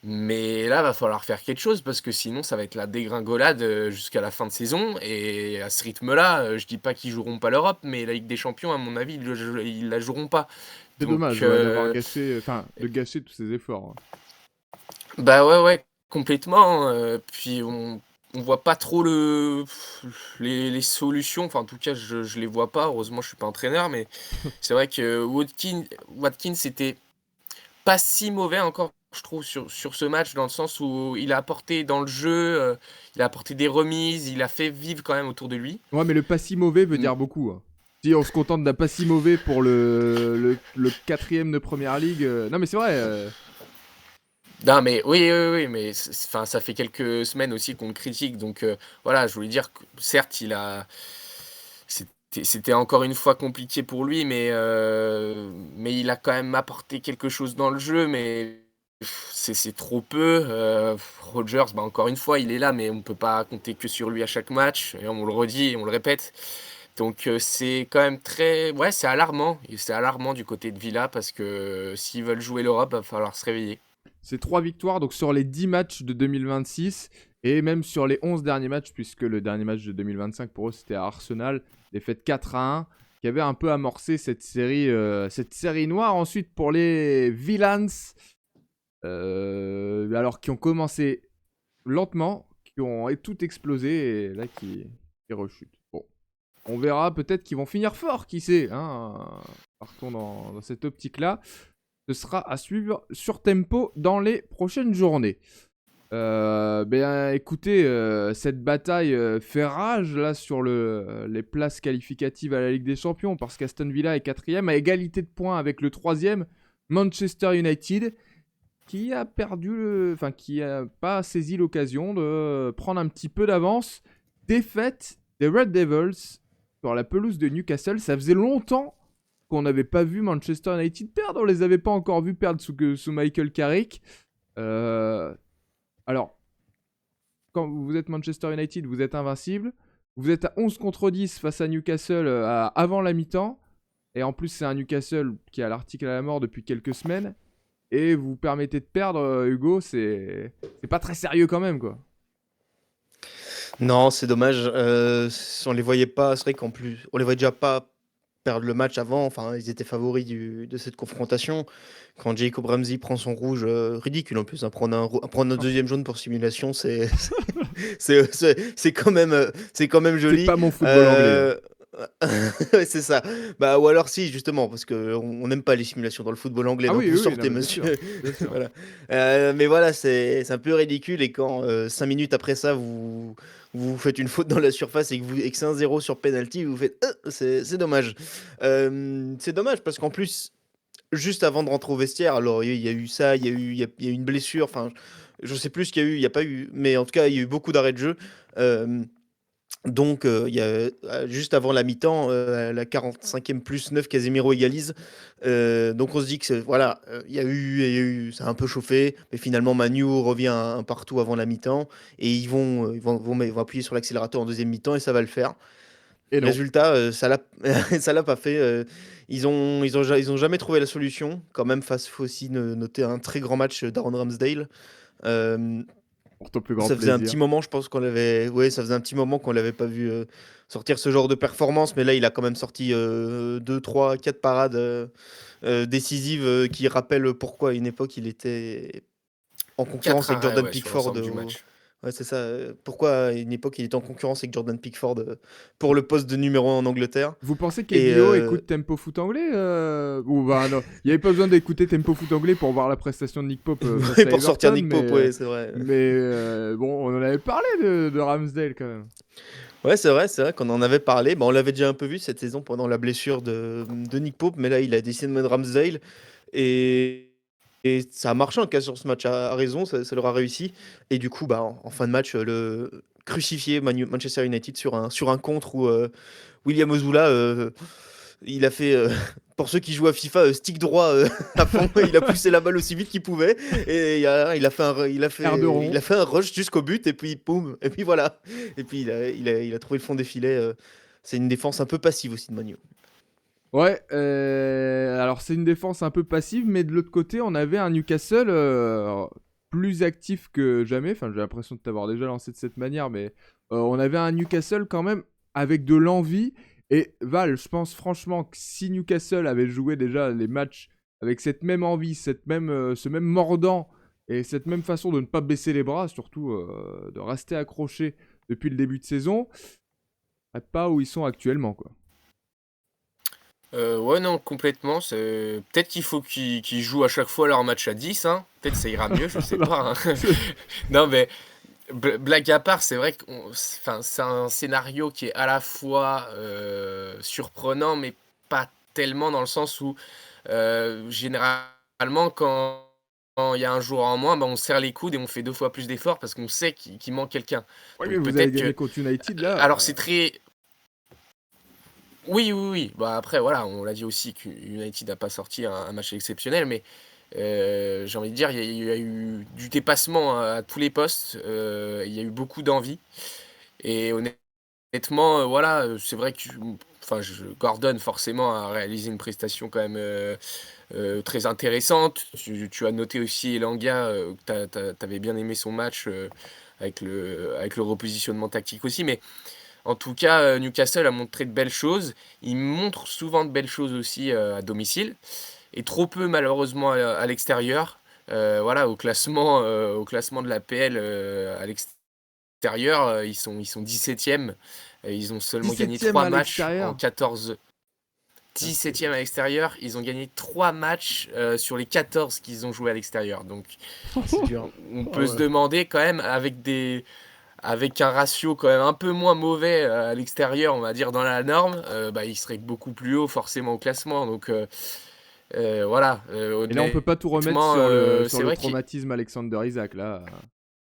Mais là va falloir faire quelque chose parce que sinon ça va être la dégringolade jusqu'à la fin de saison. Et à ce rythme-là, je dis pas qu'ils joueront pas l'Europe, mais la Ligue des Champions à mon avis ils la joueront pas. C'est dommage d'avoir de gâcher tous ces efforts. Bah ouais. Complètement, puis on voit pas trop les solutions, enfin en tout cas je les vois pas, heureusement je suis pas entraîneur, mais c'est vrai que Watkins c'était pas si mauvais encore, je trouve, sur ce match, dans le sens où il a apporté dans le jeu, il a apporté des remises, il a fait vivre quand même autour de lui. Ouais, mais le pas si mauvais veut dire beaucoup. Hein. Si on se contente d'un pas si mauvais pour le 4e de Première Ligue, non mais c'est vrai... Non mais oui, mais ça fait quelques semaines aussi qu'on le critique, donc voilà, je voulais dire que certes c'était encore une fois compliqué pour lui, mais il a quand même apporté quelque chose dans le jeu, mais c'est trop peu. Rodgers, encore une fois, il est là, mais on ne peut pas compter que sur lui à chaque match, et on le redit et on le répète. Donc c'est quand même c'est alarmant, et c'est alarmant du côté de Villa, parce que s'ils veulent jouer l'Europe, il va falloir se réveiller. C'est 3 victoires donc sur les 10 matchs de 2026 et même sur les 11 derniers matchs, puisque le dernier match de 2025 pour eux c'était à Arsenal, défaite 4-1, qui avait un peu amorcé cette série noire. Ensuite pour les Villans, alors qui ont commencé lentement, qui ont tout explosé et là qui rechutent. Bon, on verra, peut-être qu'ils vont finir fort, qui sait, hein. Partons dans cette optique-là. Ce sera à suivre sur Tempo dans les prochaines journées. Écoutez, cette bataille fait rage là sur les places qualificatives à la Ligue des Champions parce qu'Aston Villa est quatrième à égalité de points avec le troisième Manchester United qui a qui a pas saisi l'occasion de prendre un petit peu d'avance. Défaite des Red Devils sur la pelouse de Newcastle. Ça faisait longtemps qu'on n'avait pas vu Manchester United perdre. On les avait pas encore vus perdre sous Michael Carrick. Alors, quand vous êtes Manchester United, vous êtes invincible. Vous êtes à 11 contre 10 face à Newcastle avant la mi-temps. Et en plus, c'est un Newcastle qui a l'article à la mort depuis quelques semaines. Et vous vous permettez de perdre, Hugo, c'est pas très sérieux quand même, quoi. Non, c'est dommage. On les voyait pas. C'est vrai qu'en plus, on les voyait déjà pas perdre le match avant. Enfin, ils étaient favoris de cette confrontation. Quand Jacob Ramsey prend son rouge, ridicule en plus, hein, prendre un deuxième jaune pour simulation, c'est quand même C'est joli. pas mon football anglais. Ouais, c'est ça. Bah, ou alors si, justement, parce qu'on n'aime pas les simulations dans le football anglais, Ah donc oui, vous oui, oui, non, sortez, mais bien sûr, monsieur. bien sûr. Voilà. Mais voilà, c'est un peu ridicule. Et quand 5 minutes après ça, vous faites une faute dans la surface et que c'est 1-0 sur penalty, vous faites c'est dommage. C'est dommage parce qu'en plus, juste avant de rentrer au vestiaire, alors il y a eu ça, il y a eu une blessure, enfin, je sais plus ce qu'il y a eu, il n'y a pas eu, mais en tout cas, il y a eu beaucoup d'arrêts de jeu. Euh, donc, il y a, juste avant la mi-temps, à la 45e plus 9, Casemiro égalise. Donc on se dit que voilà, ça a un peu chauffé, mais finalement Manu revient un partout avant la mi-temps et ils vont appuyer sur l'accélérateur en deuxième mi-temps et ça va le faire. Et non. Résultat, ça l'a ça l'a pas fait. Ils ont jamais trouvé la solution. Quand même, faut aussi noter un très grand match d'Aaron Ramsdale. Euh, Pour ton plus grand Ça faisait un plaisir. petit moment, je pense qu'on l'avait. Ouais, ça faisait un petit moment qu'on l'avait pas vu sortir ce genre de performance, mais là, il a quand même sorti 2, 3, 4 parades décisives qui rappellent pourquoi à une époque il était en 4 concurrence avec arrêts, Jordan ouais, sur Pickford. l'ensemble du match. Ouais, c'est ça. Pourquoi à une époque il était en concurrence avec Jordan Pickford pour le poste de numéro 1 en Angleterre. Vous pensez Et qu'Edio écoute Tempo Foot Anglais ou bah non, il n'y avait pas besoin d'écouter Tempo Foot Anglais pour voir la prestation de Nick Pope face à pour sortir Everton, Nick Pope, ouais, c'est vrai. mais bon, on en avait parlé de Ramsdale quand même. Ouais, c'est vrai qu'on en avait parlé. Bah, on l'avait déjà un peu vu cette saison pendant la blessure de Nick Pope, mais là, il a décidé de mettre Ramsdale. Et, et ça a marché en cas sur ce match, a raison, ça leur a réussi. Et du coup, bah, en fin de match, le crucifié Manchester United sur un contre où William Ozula, il a fait, pour ceux qui jouent à FIFA, stick droit à fond, il a poussé la balle aussi vite qu'il pouvait. Et il a fait Air de rond. il a fait un rush jusqu'au but, et puis boum, et puis voilà. Et puis il a trouvé le fond des filets. C'est une défense un peu passive aussi de Manu. Ouais, alors c'est une défense un peu passive, mais de l'autre côté, on avait un Newcastle plus actif que jamais. Enfin, j'ai l'impression de t'avoir déjà lancé de cette manière, mais on avait un Newcastle quand même avec de l'envie. Et Val, je pense franchement que si Newcastle avait joué déjà les matchs avec cette même envie, ce même mordant et cette même façon de ne pas baisser les bras, surtout de rester accroché depuis le début de saison, pas où ils sont actuellement, quoi. Ouais, non, complètement. Peut-être qu'il faut qu'ils jouent à chaque fois leur match à 10, hein. Peut-être ça ira mieux, je sais Non, pas, hein. Non, mais blague à part, c'est vrai que c'est un scénario qui est à la fois surprenant, mais pas tellement dans le sens où généralement, quand il y a un joueur en moins, bah, on serre les coudes et on fait 2 fois plus d'efforts parce qu'on sait qu'il manque quelqu'un. oui, mais Donc vous avez peut-être gagné que. contre United là. Alors c'est très. Oui, oui, oui. Bah, après, voilà, on l'a dit aussi que United n'a pas sorti un match exceptionnel, mais j'ai envie de dire, il y a eu du dépassement à tous les postes, il y a eu beaucoup d'envie. Et honnêtement, voilà, c'est vrai que, enfin, Gordon, forcément, a réalisé une prestation quand même très intéressante. Tu as noté aussi Elanga, que tu avais bien aimé son match avec le repositionnement tactique aussi, mais. En tout cas, Newcastle a montré de belles choses. Il montre souvent de belles choses aussi à domicile, et trop peu malheureusement à l'extérieur. Voilà, au classement de la PL à l'extérieur, ils sont 17e. Ils ont seulement gagné 17e 3 à matchs en l'extérieur. 14. 17e à l'extérieur, ils ont gagné 3 matchs sur les 14 qu'ils ont joué à l'extérieur. Donc C'est dur. on Ah peut se ouais. demander quand même avec un ratio quand même un peu moins mauvais à l'extérieur, on va dire dans la norme, ils seraient beaucoup plus haut forcément au classement. Donc voilà, Et là, on peut pas tout remettre honnêtement, sur c'est le vrai qu'il traumatisme Alexander Isaac. Là,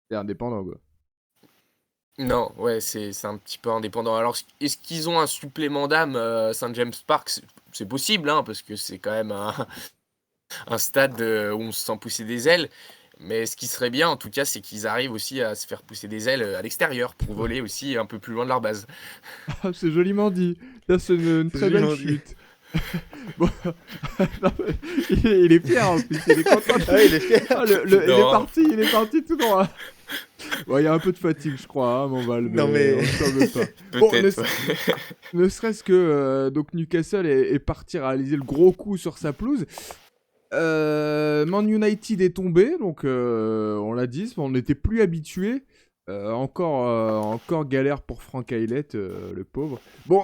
c'est indépendant, quoi. non, ouais, c'est un petit peu indépendant. Alors, est-ce qu'ils ont un supplément d'âme, St. James Park? C'est possible, hein, parce que c'est quand même un stade où on se sent pousser des ailes. Mais ce qui serait bien, en tout cas, c'est qu'ils arrivent aussi à se faire pousser des ailes à l'extérieur pour voler aussi un peu plus loin de leur base. Ah, c'est joliment dit. Ça, c'est une C'est très belle joliment dit. chute. Bon, non, mais il est fier en plus, il est content. Ah, il est fier. Ah, il Non. est parti tout droit. Bon, il y a un peu de fatigue, je crois, hein, mon Val, mais Non, mais- on ne s'en veut pas. Bon, Peut-être. ne, ne serait-ce que donc Newcastle est parti réaliser le gros coup sur sa pelouse. Man United est tombé, donc on l'a dit, on n'était plus habitué. Encore galère pour Frank Aylett, le pauvre. Bon,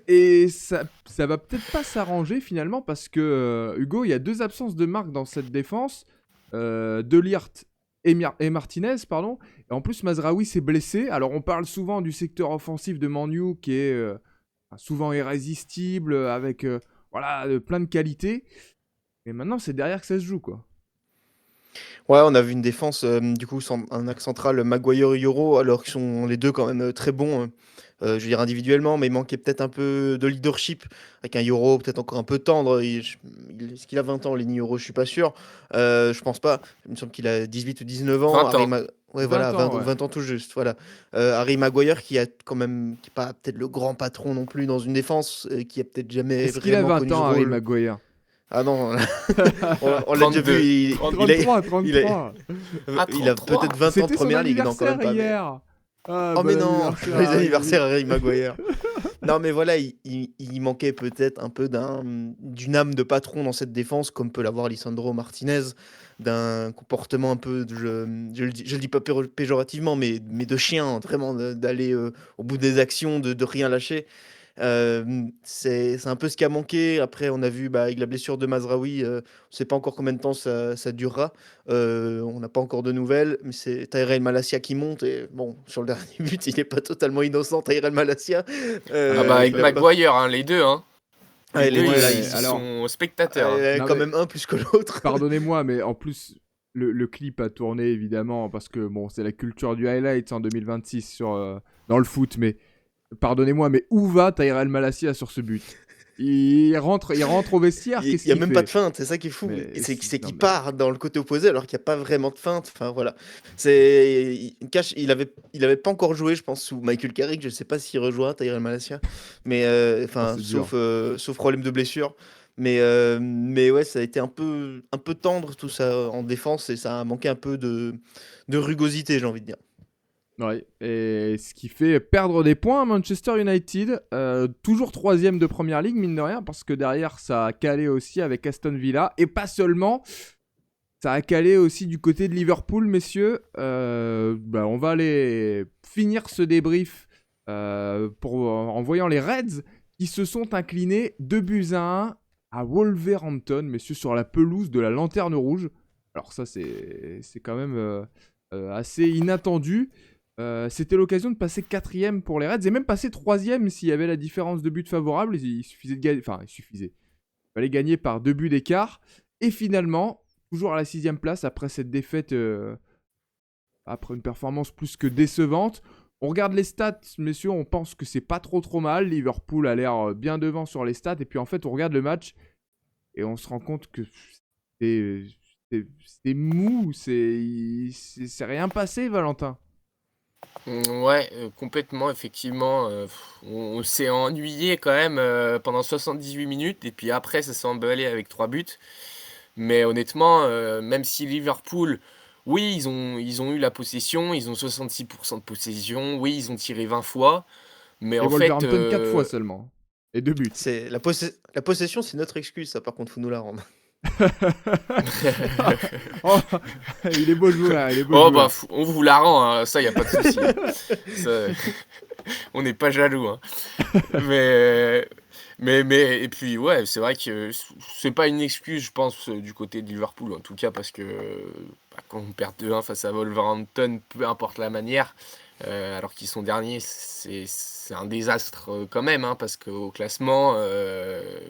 et ça va peut-être pas s'arranger finalement parce que Hugo, il y a 2 absences de marque dans cette défense, De Ligt et Martinez, pardon. Et en plus, Mazraoui s'est blessé. Alors on parle souvent du secteur offensif de Man U qui est souvent irrésistible, avec plein de qualités. Mais maintenant, c'est derrière que ça se joue, quoi. Ouais, on a vu une défense, du coup, sans un axe central, Maguire et Yoro, alors qu'ils sont les deux quand même très bons, je veux dire individuellement, mais il manquait peut-être un peu de leadership, avec un Yoro peut-être encore un peu tendre. Est-ce qu'il a 20 ans, Lenny Yoro? Je suis pas sûr. Je pense pas. Il me semble qu'il a 18 ou 19 ans. 20 ans. Ouais, 20 voilà, 20, ans, ouais. 20 ans tout juste. Voilà. Harry Maguire, qui a quand même, qui est pas peut-être le grand patron non plus dans une défense, qui a peut-être jamais Est-ce qu'il a vraiment 20 connu ce ans, Harry rôle. Maguire? Ah non, on l'a déjà 32. vu. Il a, 33, il a, 33. Ah, il a 33. peut-être 20 ans de C'était son première ligue, non, quand même anniversaire pas. Mais... hier. Ah, Oh, bon mais non, anniversaire, les Harry. anniversaires Harry Maguire. Non, mais voilà, il manquait peut-être un peu d'une âme de patron dans cette défense, comme peut l'avoir Lisandro Martinez, d'un comportement un peu, je le dis pas péjorativement, mais de chien, vraiment, d'aller au bout des actions, de rien lâcher. C'est un peu ce qui a manqué. Après, on a vu avec la blessure de Mazraoui, on ne sait pas encore combien de temps ça durera. On n'a pas encore de nouvelles, mais c'est Tyrell Malacia qui monte. Et bon, sur le dernier but, il n'est pas totalement innocent, Tyrell Malacia. Ah bah avec Il a pas... Maguire, hein, les deux, hein. Ouais, Les deux, deux, là, ils alors, sont spectateurs. Hein. Non, quand mais- même un plus que l'autre. Pardonnez-moi, mais en plus, le clip a tourné évidemment parce que bon, c'est la culture du highlight en 2026 dans le foot, mais pardonnez-moi, mais où va Tyrell Malacia sur ce but? Il rentre au vestiaire, Il qu'est-ce n'y a qu'il même fait? pas de feinte, c'est ça qui est fou. Mais Et c'est non, qu'il mais- part dans le côté opposé alors qu'il n'y a pas vraiment de feinte. Enfin voilà. Il avait pas encore joué, je pense, sous Michael Carrick. Je ne sais pas s'il rejoint Tyrell Malacia. Mais Oh, c'est dur. sauf problème de blessure. Mais ouais, ça a été un peu tendre tout ça en défense et ça a manqué un peu de rugosité, j'ai envie de dire. Ouais, et ce qui fait perdre des points à Manchester United, toujours 3ème de première ligue, mine de rien, parce que derrière ça a calé aussi avec Aston Villa, et pas seulement, ça a calé aussi du côté de Liverpool, messieurs. On va aller finir ce débrief en voyant les Reds qui se sont inclinés 2-1 à Wolverhampton, messieurs, sur la pelouse de la Lanterne Rouge. Alors ça, c'est quand même assez inattendu. C'était l'occasion de passer 4ème pour les Reds et même passer 3ème s'il y avait la différence de but favorable. Il suffisait de gagner. Enfin, il fallait gagner par 2 buts d'écart. Et finalement, toujours à la 6ème place après cette défaite, après une performance plus que décevante. On regarde les stats, messieurs, on pense que c'est pas trop mal. Liverpool a l'air bien devant sur les stats. Et puis en fait, on regarde le match et on se rend compte que c'est mou. C'est rien passé, Valentin. Ouais, complètement, effectivement. On s'est ennuyé quand même pendant 78 minutes, et puis après, ça s'est emballé avec 3 buts. Mais honnêtement, même si Liverpool, oui, ils ont eu la possession, ils ont 66% de possession, oui, ils ont tiré 20 fois, mais Et en fait, Wolverhampton 4 fois seulement. Et 2 buts. C'est la possession, c'est notre excuse, ça par contre, faut nous la rendre. Oh, il est beau joueur, il est beau oh joueur. bah, on vous la rend, hein, ça, y a pas de souci. Ça- On n'est pas jaloux, hein. Mais, et puis ouais, c'est vrai que c'est pas une excuse, je pense, du côté de Liverpool, en tout cas, parce que quand on perd 2-1 face à Wolverhampton, peu importe la manière, alors qu'ils sont derniers, c'est un désastre quand même, hein, parce qu'au classement,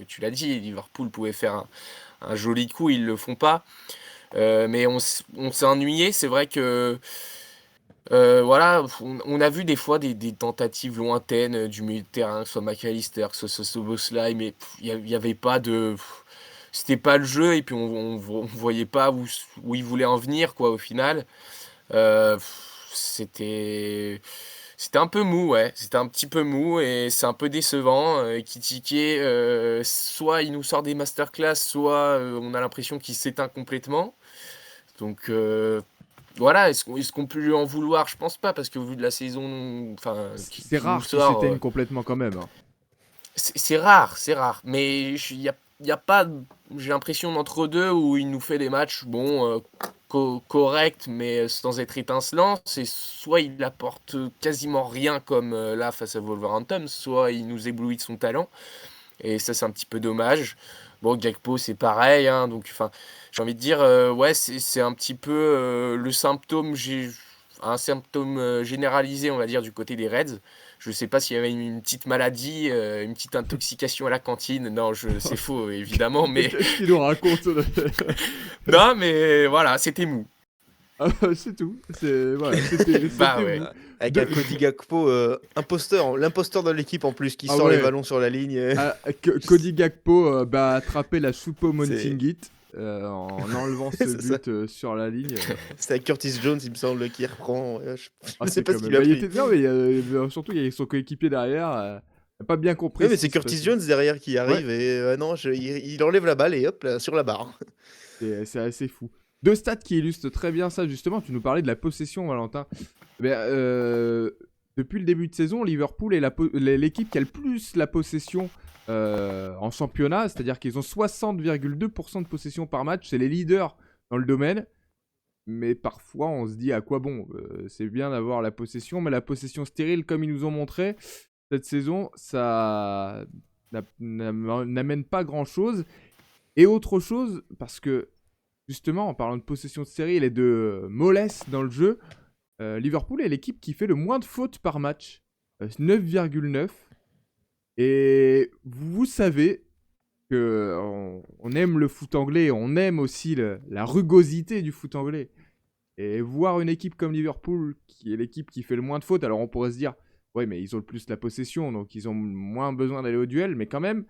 tu l'as dit, Liverpool pouvait faire un joli coup, ils le font pas. Mais on s'est ennuyé, c'est vrai que voilà, on a vu des fois des tentatives lointaines du milieu de terrain, que ce soit McAllister, que ce soit Szoboszlai, mais il y avait pas de. C'était pas le jeu, et puis on voyait pas où il voulait en venir, quoi, au final. C'était. C'était un peu mou, ouais. C'était un petit peu mou et c'est un peu décevant. Ekitike, soit il nous sort des masterclass, soit on a l'impression qu'il s'éteint complètement. Donc voilà, est-ce qu'on peut lui en vouloir? Je pense pas, parce que au vu de la saison, enfin, C'est qui nous rare qu'ils sort, s'éteignent complètement quand même, hein. c'est rare, c'est rare. Mais il y a pas, j'ai l'impression d'entre-deux où il nous fait des matchs, bon, corrects, mais sans être étincelants. C'est soit il apporte quasiment rien comme là face à Wolverhampton, soit il nous éblouit de son talent. Et ça, c'est un petit peu dommage. Bon, Gakpo, c'est pareil, hein, donc enfin, j'ai envie de dire, ouais, c'est un petit peu le symptôme, un symptôme généralisé, on va dire, du côté des Reds. Je sais pas s'il y avait une petite maladie, une petite intoxication à la cantine. Non, c'est faux, évidemment, mais Qu'est-ce qu'il nous raconte? non, mais voilà, c'était mou. Ah, c'est tout. Voilà, c'était Bah ouais. vous. Avec un Cody Gakpo, l'imposteur de l'équipe en plus, qui Ah sort les ouais. ballons sur la ligne. Cody Gakpo a attrapé la C'est Choupo-Moting en enlevant ce c'est ça. but sur la ligne. C'est avec Curtis Jones, il me semble, qui reprend. Je Ah, ne sais c'est pas quand ce même. qu'il a Bah, il pris. était... Non, mais surtout, il y a son coéquipier derrière. Il a pas bien compris Oui, mais ce c'est qui se Curtis passait. Jones derrière qui Ouais, arrive et non, il enlève la balle et hop, là, sur la barre. c'est assez fou. Deux stats qui illustrent très bien ça, justement. Tu nous parlais de la possession, Valentin. Depuis le début de saison, Liverpool est l'équipe qui a le plus la possession en championnat, c'est-à-dire qu'ils ont 60,2% de possession par match, c'est les leaders dans le domaine, mais parfois on se dit à quoi bon, c'est bien d'avoir la possession, mais la possession stérile, comme ils nous ont montré cette saison, ça n'amène pas grand-chose. Et autre chose, parce que justement, en parlant de possession stérile et de mollesse dans le jeu, Liverpool est l'équipe qui fait le moins de fautes par match, 9,9. Et vous savez que on aime le foot anglais, on aime aussi la rugosité du foot anglais. Et voir une équipe comme Liverpool, qui est l'équipe qui fait le moins de fautes, alors on pourrait se dire, ouais, mais ils ont le plus la possession, donc ils ont moins besoin d'aller au duel, mais quand même,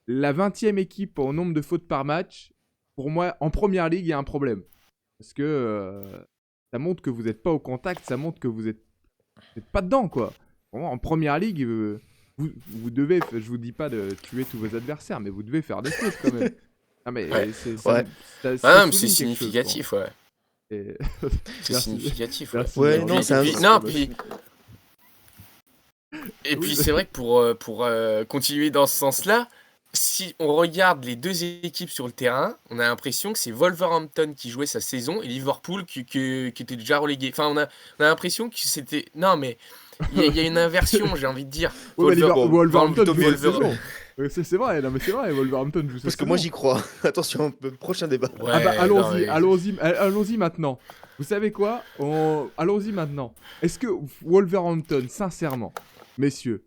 la 20e équipe en nombre de fautes par match, pour moi, en première ligue, il y a un problème. Parce que ça montre que vous n'êtes pas au contact, ça montre que vous n'êtes pas dedans, quoi. Vraiment, en première ligue, vous devez, je vous dis pas de tuer tous vos adversaires, mais vous devez faire des fautes quand même. Ah, mais Ouais. Ouais. Ah non, mais c'est souligne quelque chose, significatif, ouais. Et- C'est Merci. significatif, ouais. Merci. Ouais, Laurent. non, Puis, c'est un. non, et Oui, puis c'est vrai que pour continuer dans ce sens-là, si on regarde les deux équipes sur le terrain, on a l'impression que c'est Wolverhampton qui jouait sa saison et Liverpool qui était déjà relégué. Enfin, on a l'impression que c'était. Non, mais il y a une inversion, j'ai envie de dire. Ouais, mais Bon, Wolverhampton plutôt joue la Wolver- saison. C'est vrai, non mais c'est vrai, Wolverhampton joue sa Parce que saison. moi j'y crois. Attention, prochain débat. Ah bah Ouais, non, mais- allons-y maintenant. Vous savez quoi? Allons-y maintenant. Est-ce que Wolverhampton, sincèrement, messieurs,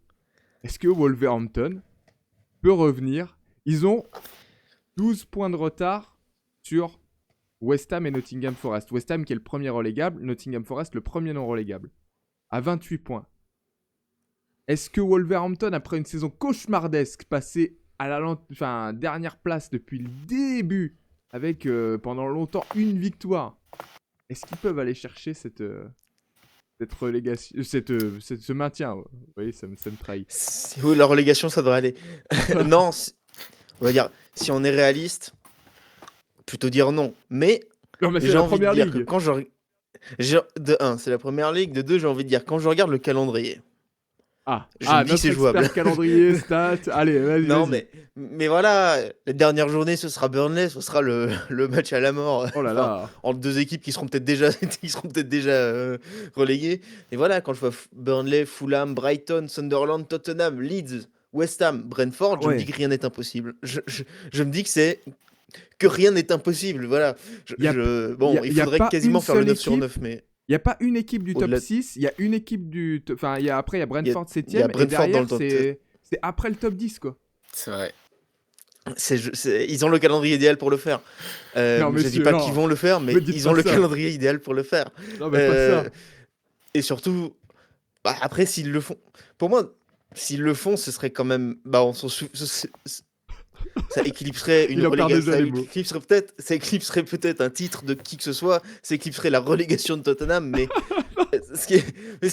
est-ce que Wolverhampton peut revenir? Ils ont 12 points de retard sur West Ham et Nottingham Forest. West Ham qui est le premier relégable, Nottingham Forest le premier non relégable. À 28 points. Est-ce que Wolverhampton, après une saison cauchemardesque, passée à la dernière place depuis le début, avec pendant longtemps une victoire, est-ce qu'ils peuvent aller chercher cette relégation, ce maintien? Vous voyez, ça me trahit. Oui, la relégation, ça devrait aller. Non, on va dire, si on est réaliste, plutôt dire non. Mais Non, mais c'est j'ai la envie de première dire que ligue. de 1, c'est la première ligue. De 2, j'ai envie de dire, quand je regarde le calendrier, Je me dis notre que c'est jouable. expert calendrier, stats. Allez, vas-y. Non, vas-y. mais voilà, la dernière journée, ce sera Burnley, ce sera le match à la mort. Oh là Enfin, là. entre deux équipes qui seront peut-être déjà, reléguées. Et voilà, quand je vois Burnley, Fulham, Brighton, Sunderland, Tottenham, Leeds, West Ham, Brentford, je me dis Ouais. que rien n'est impossible. Je me dis que rien n'est impossible. Voilà. Il y a, Bon, il y a faudrait pas quasiment une faire le seule 9 sur équipe. 9, mais Il n'y a pas une équipe du top au-delà, 6, il y a une équipe du. Enfin, après, il y a il y a, Brentford il y a 7ème, et Brentford dans derrière, le top. c'est après le top 10, quoi. C'est vrai. Ils ont le calendrier idéal pour le faire. Non, Je dis messieurs, pas qu'ils non. vont le faire, mais Me dites ils pas ont le ça. calendrier idéal pour le faire. Non, mais pas Euh, ça. et surtout, après, s'ils le font, pour moi, s'ils le font, ce serait quand même, ça éclipserait une Il en perd relégation, déjà les mots. ça éclipserait peut-être un titre de qui que ce soit, ça éclipserait la relégation de Tottenham, mais ce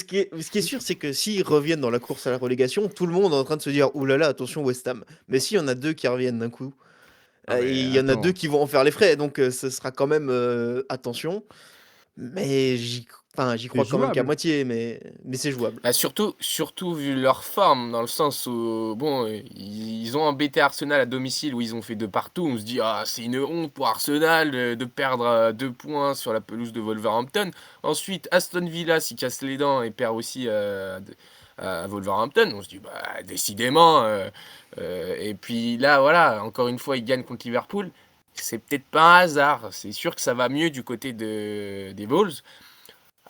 qui est sûr, c'est que s'ils reviennent dans la course à la relégation, tout le monde est en train de se dire, ouh là là, attention West Ham. Mais s'il y en a deux qui reviennent d'un coup, Ah, mais il y en a deux attends. qui vont en faire les frais, donc ce sera quand même attention. Mais j'y C'est crois quand même qu'à jouable. moitié, mais c'est jouable. Bah, surtout vu leur forme, dans le sens où, bon, ils ont embêté Arsenal à domicile où ils ont fait 2 partout. On se dit, ah, c'est une honte pour Arsenal de perdre 2 points sur la pelouse de Wolverhampton. Ensuite, Aston Villa s'y casse les dents et perd aussi à Wolverhampton. On se dit, bah, décidément. Et puis là, voilà, encore une fois, ils gagnent contre Liverpool. C'est peut-être pas un hasard. C'est sûr que ça va mieux du côté des Wolves.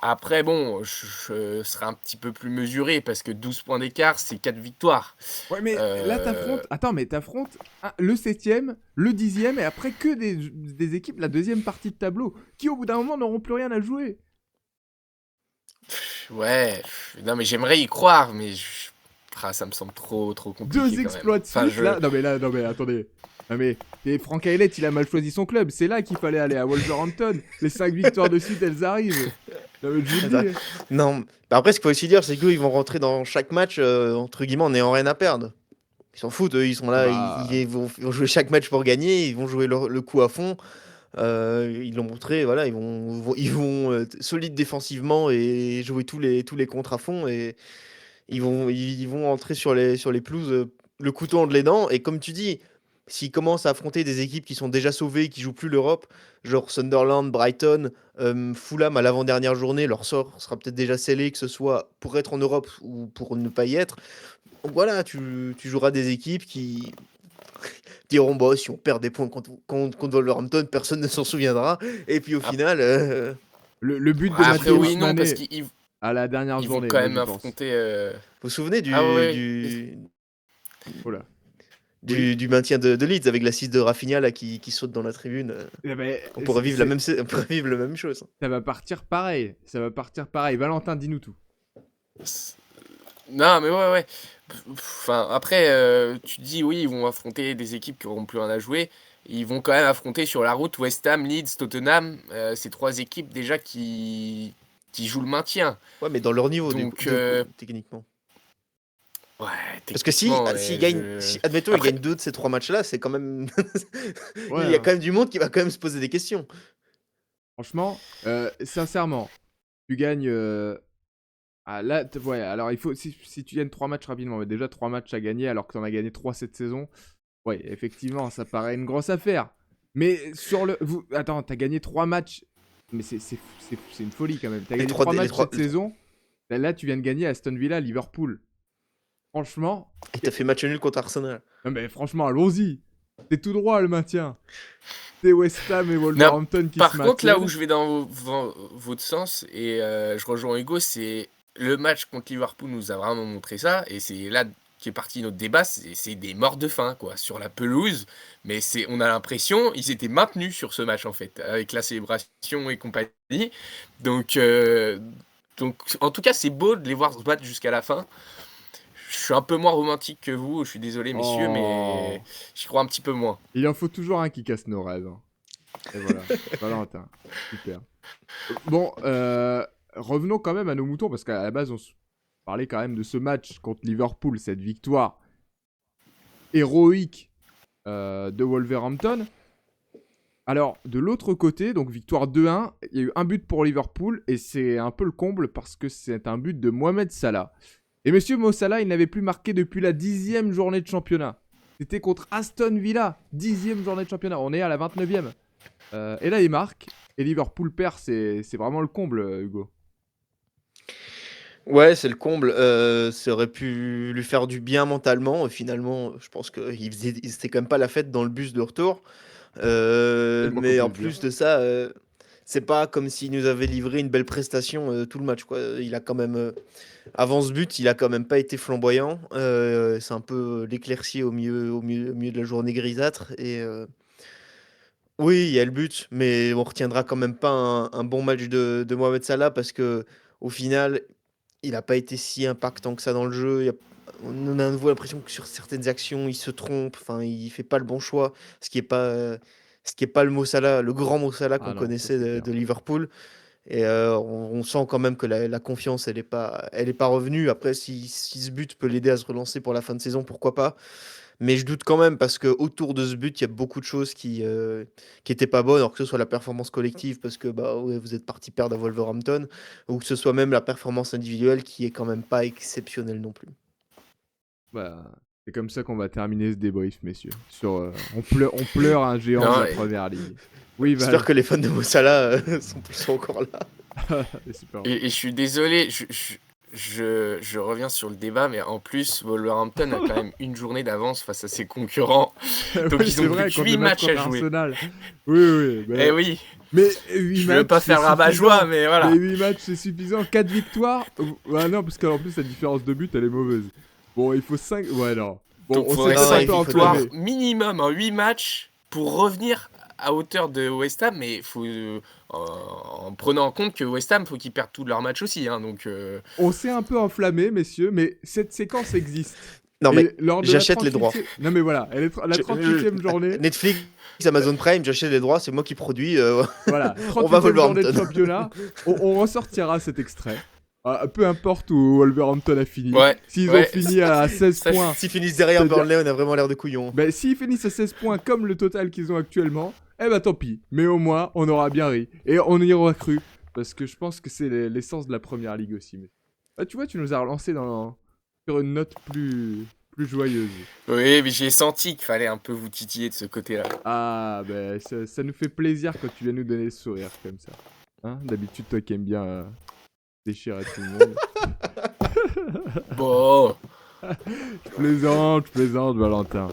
Après, bon, je serai un petit peu plus mesuré parce que 12 points d'écart, c'est 4 victoires. Ouais, mais là, Euh, t'affrontes le 7ème, le 10ème, et après que des équipes, la deuxième partie de tableau, qui au bout d'un moment n'auront plus rien à jouer. ouais, non, mais j'aimerais y croire, mais ça me semble trop compliqué Deux quand même. exploits de Enfin, suite, là. Non, mais attendez. Non, mais Franck Aylett, il a mal choisi son club. C'est là qu'il fallait aller à Wolverhampton. Les 5 victoires de suite, elles arrivent. Non, mais je vous le dis. Non, bah après, ce qu'il faut aussi dire, c'est qu'ils vont rentrer dans chaque match, entre guillemets, en n'ayant rien à perdre. Ils s'en foutent, eux, ils sont là, Bah, ils vont jouer chaque match pour gagner, ils vont jouer le coup à fond. Ils l'ont montré, voilà, ils vont solides défensivement et jouer tous les contres à fond. Et ils vont entrer sur les pelouses, le couteau entre les dents. Et comme tu dis, s'ils commencent à affronter des équipes qui sont déjà sauvées, qui jouent plus l'Europe, genre Sunderland, Brighton, Fulham à l'avant-dernière journée, leur sort sera peut-être déjà scellé, que ce soit pour être en Europe ou pour ne pas y être. Donc voilà, tu joueras des équipes qui diront, bah, si on perd des points contre Wolverhampton, personne ne s'en souviendra. Et puis au ap- final, le but de après, Mathieu oui, non, parce Mané qu'ils à la dernière ils vont journée, quand moi, même j'y pense. affronter. vous vous souvenez Ah ouais, Oh là. Oui. du maintien de Leeds avec l'assist de Rafinha là, qui saute dans la tribune. Eh ben, On pourrait vivre on pourrait vivre la même chose. Ça va partir pareil. Valentin, dis-nous tout. Non, mais ouais. Enfin, après, tu te dis, oui, ils vont affronter des équipes qui n'auront plus rien à jouer. Ils vont quand même affronter sur la route West Ham, Leeds, Tottenham. Ces 3 équipes déjà qui jouent le maintien. Ouais, mais dans leur niveau, Donc, du coup, techniquement. ouais, Parce que techniquement, s'ils ouais, gagnent, admettons, ils Après, gagnent 2 de ces 3 matchs-là, c'est quand même. Ouais, Il y a hein. quand même du monde qui va quand même se poser des questions. Franchement, sincèrement, tu gagnes. Là, ouais, alors il faut. Si tu gagnes 3 matchs rapidement, mais déjà 3 matchs à gagner alors que tu en as gagné 3 cette saison, ouais, effectivement, ça paraît une grosse affaire. Mais sur le. Attends, t'as gagné 3 matchs. Mais c'est une folie quand même. T'as gagné 3 matchs cette saison. Là, tu viens de gagner Aston Villa, Liverpool. Franchement. Et t'as fait match nul contre Arsenal. Non, mais franchement, allons-y. C'est tout droit le maintien. C'est West Ham et Wolverhampton qui se Par contre, là maintiennent. où je vais dans votre sens, et je rejoins Hugo, c'est le match contre Liverpool nous a vraiment montré ça, et c'est là qu'est parti notre débat, c'est des morts de faim, quoi, sur la pelouse, mais on a l'impression, ils étaient maintenus sur ce match, en fait, avec la célébration et compagnie, donc en tout cas, c'est beau de les voir se battre jusqu'à la fin. Je suis un peu moins romantique que vous, je suis désolé, messieurs, mais j'y crois un petit peu moins. Il en faut toujours un qui casse nos rêves. Hein. Et voilà, Valentin. Super. Bon, revenons quand même à nos moutons, parce qu'à la base, on se parlait quand même de ce match contre Liverpool, cette victoire héroïque de Wolverhampton. Alors, de l'autre côté, donc victoire 2-1, il y a eu un but pour Liverpool, et c'est un peu le comble, parce que c'est un but de Mohamed Salah. Et monsieur Mo Salah, il n'avait plus marqué depuis la 10e journée de championnat. C'était contre Aston Villa, 10e journée de championnat. On est à la 29e. Et là, il marque. Et Liverpool perd, c'est vraiment le comble, Hugo. Ouais, c'est le comble. Ça aurait pu lui faire du bien mentalement. Finalement, je pense c'était quand même pas la fête dans le bus de retour. C'est le moins qu'on Mais en puisse dire. plus de ça, c'est pas comme s'il nous avait livré une belle prestation tout le match, quoi. Il a quand même, avant ce but, il a quand même pas été flamboyant. C'est un peu l'éclaircie au milieu de la journée grisâtre. Et oui, il y a le but, mais on retiendra quand même pas un bon match de Mohamed Salah parce que au final, il n'a pas été si impactant que ça dans le jeu. On a à nouveau l'impression que sur certaines actions, il se trompe. Enfin, il fait pas le bon choix. Ce qui est pas le Mo Salah, le grand Mo Salah Ah qu'on non, ça connaissait c'est de, clair. de Liverpool. Et on sent quand même que la confiance, elle est pas revenue. Après, si ce but peut l'aider à se relancer pour la fin de saison, pourquoi pas. Mais je doute quand même parce que autour de ce but, il y a beaucoup de choses qui étaient pas bonnes, alors que ce soit la performance collective parce que bah ouais, vous êtes parti perdre à Wolverhampton, ou que ce soit même la performance individuelle qui est quand même pas exceptionnelle non plus. Bah, c'est comme ça qu'on va terminer ce débrief, messieurs. On pleure un géant Non, de la et- première ligue. Oui, Val. J'espère que les fans de Mo Salah sont encore là. C'est super. Et je suis désolé, je reviens sur le débat, mais en plus, Wolverhampton a quand même une journée d'avance face à ses concurrents. Donc Oui, ils c'est ont vrai, plus que contre 8 le match matchs à contre jouer. Arsenal. Oui, Eh oui, mais 8 je matchs, veux pas c'est faire rabat-joie, suffisant. mais voilà. Mais 8 matchs, c'est suffisant. 4 victoires. Ah non, parce qu'en plus, la différence de but, elle est mauvaise. Bon, il faut 5. Ouais, non. Bon, Donc on faudrait s'est peut-être un 5 peu il faut victoires enflammé. minimum en 8 matchs pour revenir à hauteur de West Ham, mais faut, en prenant en compte que West Ham, faut qu'ils perdent tous leurs matchs aussi. Hein, donc, On s'est un peu enflammé, messieurs, mais cette séquence existe. Non mais Et lors de j'achète les droits. Non, mais voilà, la 38e journée. Netflix, Amazon Prime, j'achète les droits, c'est moi qui produis. Voilà, On va 38e journée de Wolverhampton. championnat. On ressortira cet extrait. Peu importe où Wolverhampton a fini. ouais. S'ils ouais, ont fini à 16 ça, points. S'ils finissent derrière C'est-à-dire- Burnley, on a vraiment l'air de couillons. Ben, s'ils finissent à 16 points comme le total qu'ils ont actuellement, eh ben tant pis. Mais au moins, on aura bien ri. Et on y aura cru. Parce que je pense que c'est l'essence de la première ligue aussi. Mais... Ah, tu vois, tu nous as relancé sur une note plus joyeuse. Oui, mais j'ai senti qu'il fallait un peu vous titiller de ce côté-là. Ah, ben ça nous fait plaisir quand tu viens nous donner le sourire comme ça. Hein, d'habitude, toi qui aimes bien déchirer tout le monde. Bon, Je plaisante, Valentin.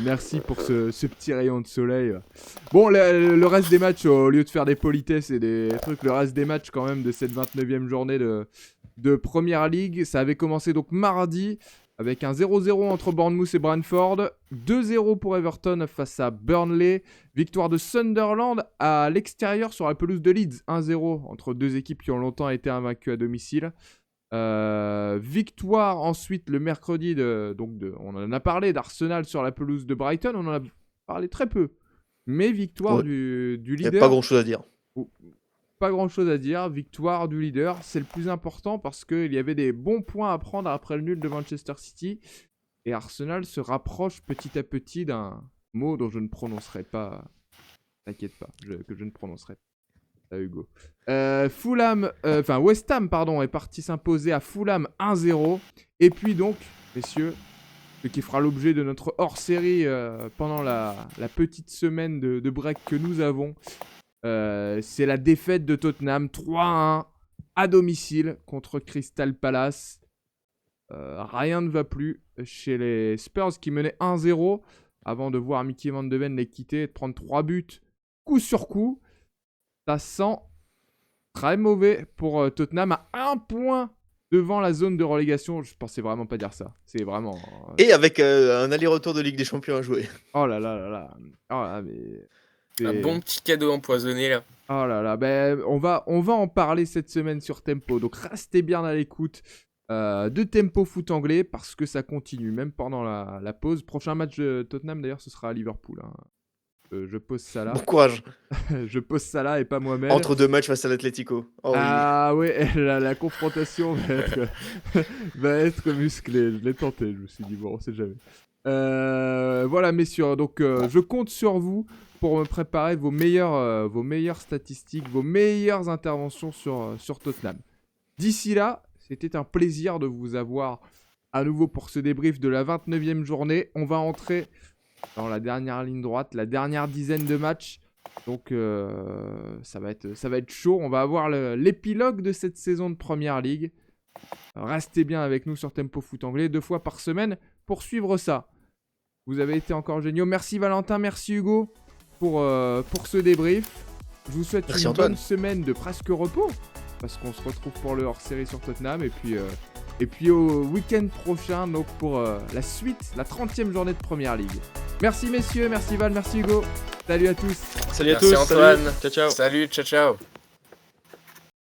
Merci pour ce petit rayon de soleil. Bon, le reste des matchs, au lieu de faire des politesses et des trucs, le reste des matchs quand même de cette 29e journée de Première Ligue, ça avait commencé donc mardi avec un 0-0 entre Bournemouth et Brentford, 2-0 pour Everton face à Burnley, victoire de Sunderland à l'extérieur sur la pelouse de Leeds, 1-0 entre deux équipes qui ont longtemps été invaincues à domicile. Victoire ensuite le mercredi on en a parlé d'Arsenal sur la pelouse de Brighton, on en a parlé très peu, mais victoire Ouais. du Il n'y a leader. pas grand chose à dire. Pas grand chose à dire, victoire du leader, c'est le plus important parce qu'il y avait des bons points à prendre après le nul de Manchester City et Arsenal se rapproche petit à petit d'un mot dont je ne prononcerai pas, t'inquiète pas, que je ne prononcerai pas. Hugo. West Ham est parti s'imposer à Fulham 1-0. Et puis donc, messieurs, ce qui fera l'objet de notre hors-série pendant la petite semaine de break que nous avons, c'est la défaite de Tottenham 3-1 à domicile contre Crystal Palace. Rien ne va plus chez les Spurs qui menaient 1-0 avant de voir Mickey Van de Ven les quitter et de prendre 3 buts coup sur coup. Ça sent très mauvais pour Tottenham à 1 point devant la zone de relégation. Je pensais vraiment pas dire ça. C'est vraiment... Et avec un aller-retour de Ligue des Champions à jouer. Oh là là là là. Oh là, mais... un bon petit cadeau empoisonné là. Oh là là, ben, on va en parler cette semaine sur Tempo, donc restez bien à l'écoute de Tempo Foot Anglais parce que ça continue, même pendant la pause. Prochain match de Tottenham d'ailleurs, ce sera à Liverpool. Hein. Je pose ça là. Bon courage. Je pose ça là et pas moi-même. Entre deux matchs face à l'Atlético. Oh, oui. Ah ouais, la confrontation va être musclée. Je l'ai tenté, je me suis dit, bon, on sait jamais. Voilà, messieurs, donc je compte sur vous pour me préparer vos meilleures statistiques, vos meilleures interventions sur Tottenham. D'ici là, C'était un plaisir de vous avoir à nouveau pour ce débrief de la 29e journée. On va entrer dans la dernière ligne droite, la dernière dizaine de matchs. Donc ça va être chaud. On va avoir l'épilogue de cette saison de Première Ligue. Restez bien avec nous sur Tempo Foot Anglais 2 fois par semaine pour suivre ça. Vous avez été encore géniaux. Merci Valentin, merci Hugo pour ce débrief. Je vous souhaite une bonne semaine de presque repos parce qu'on se retrouve pour le hors-série sur Tottenham et puis au week-end prochain donc pour la suite, la 30e journée de Première Ligue. Merci messieurs, merci Val, merci Hugo. Salut à tous. Salut à Merci tous. Antoine. Salut. Ciao, ciao. Salut, ciao ciao.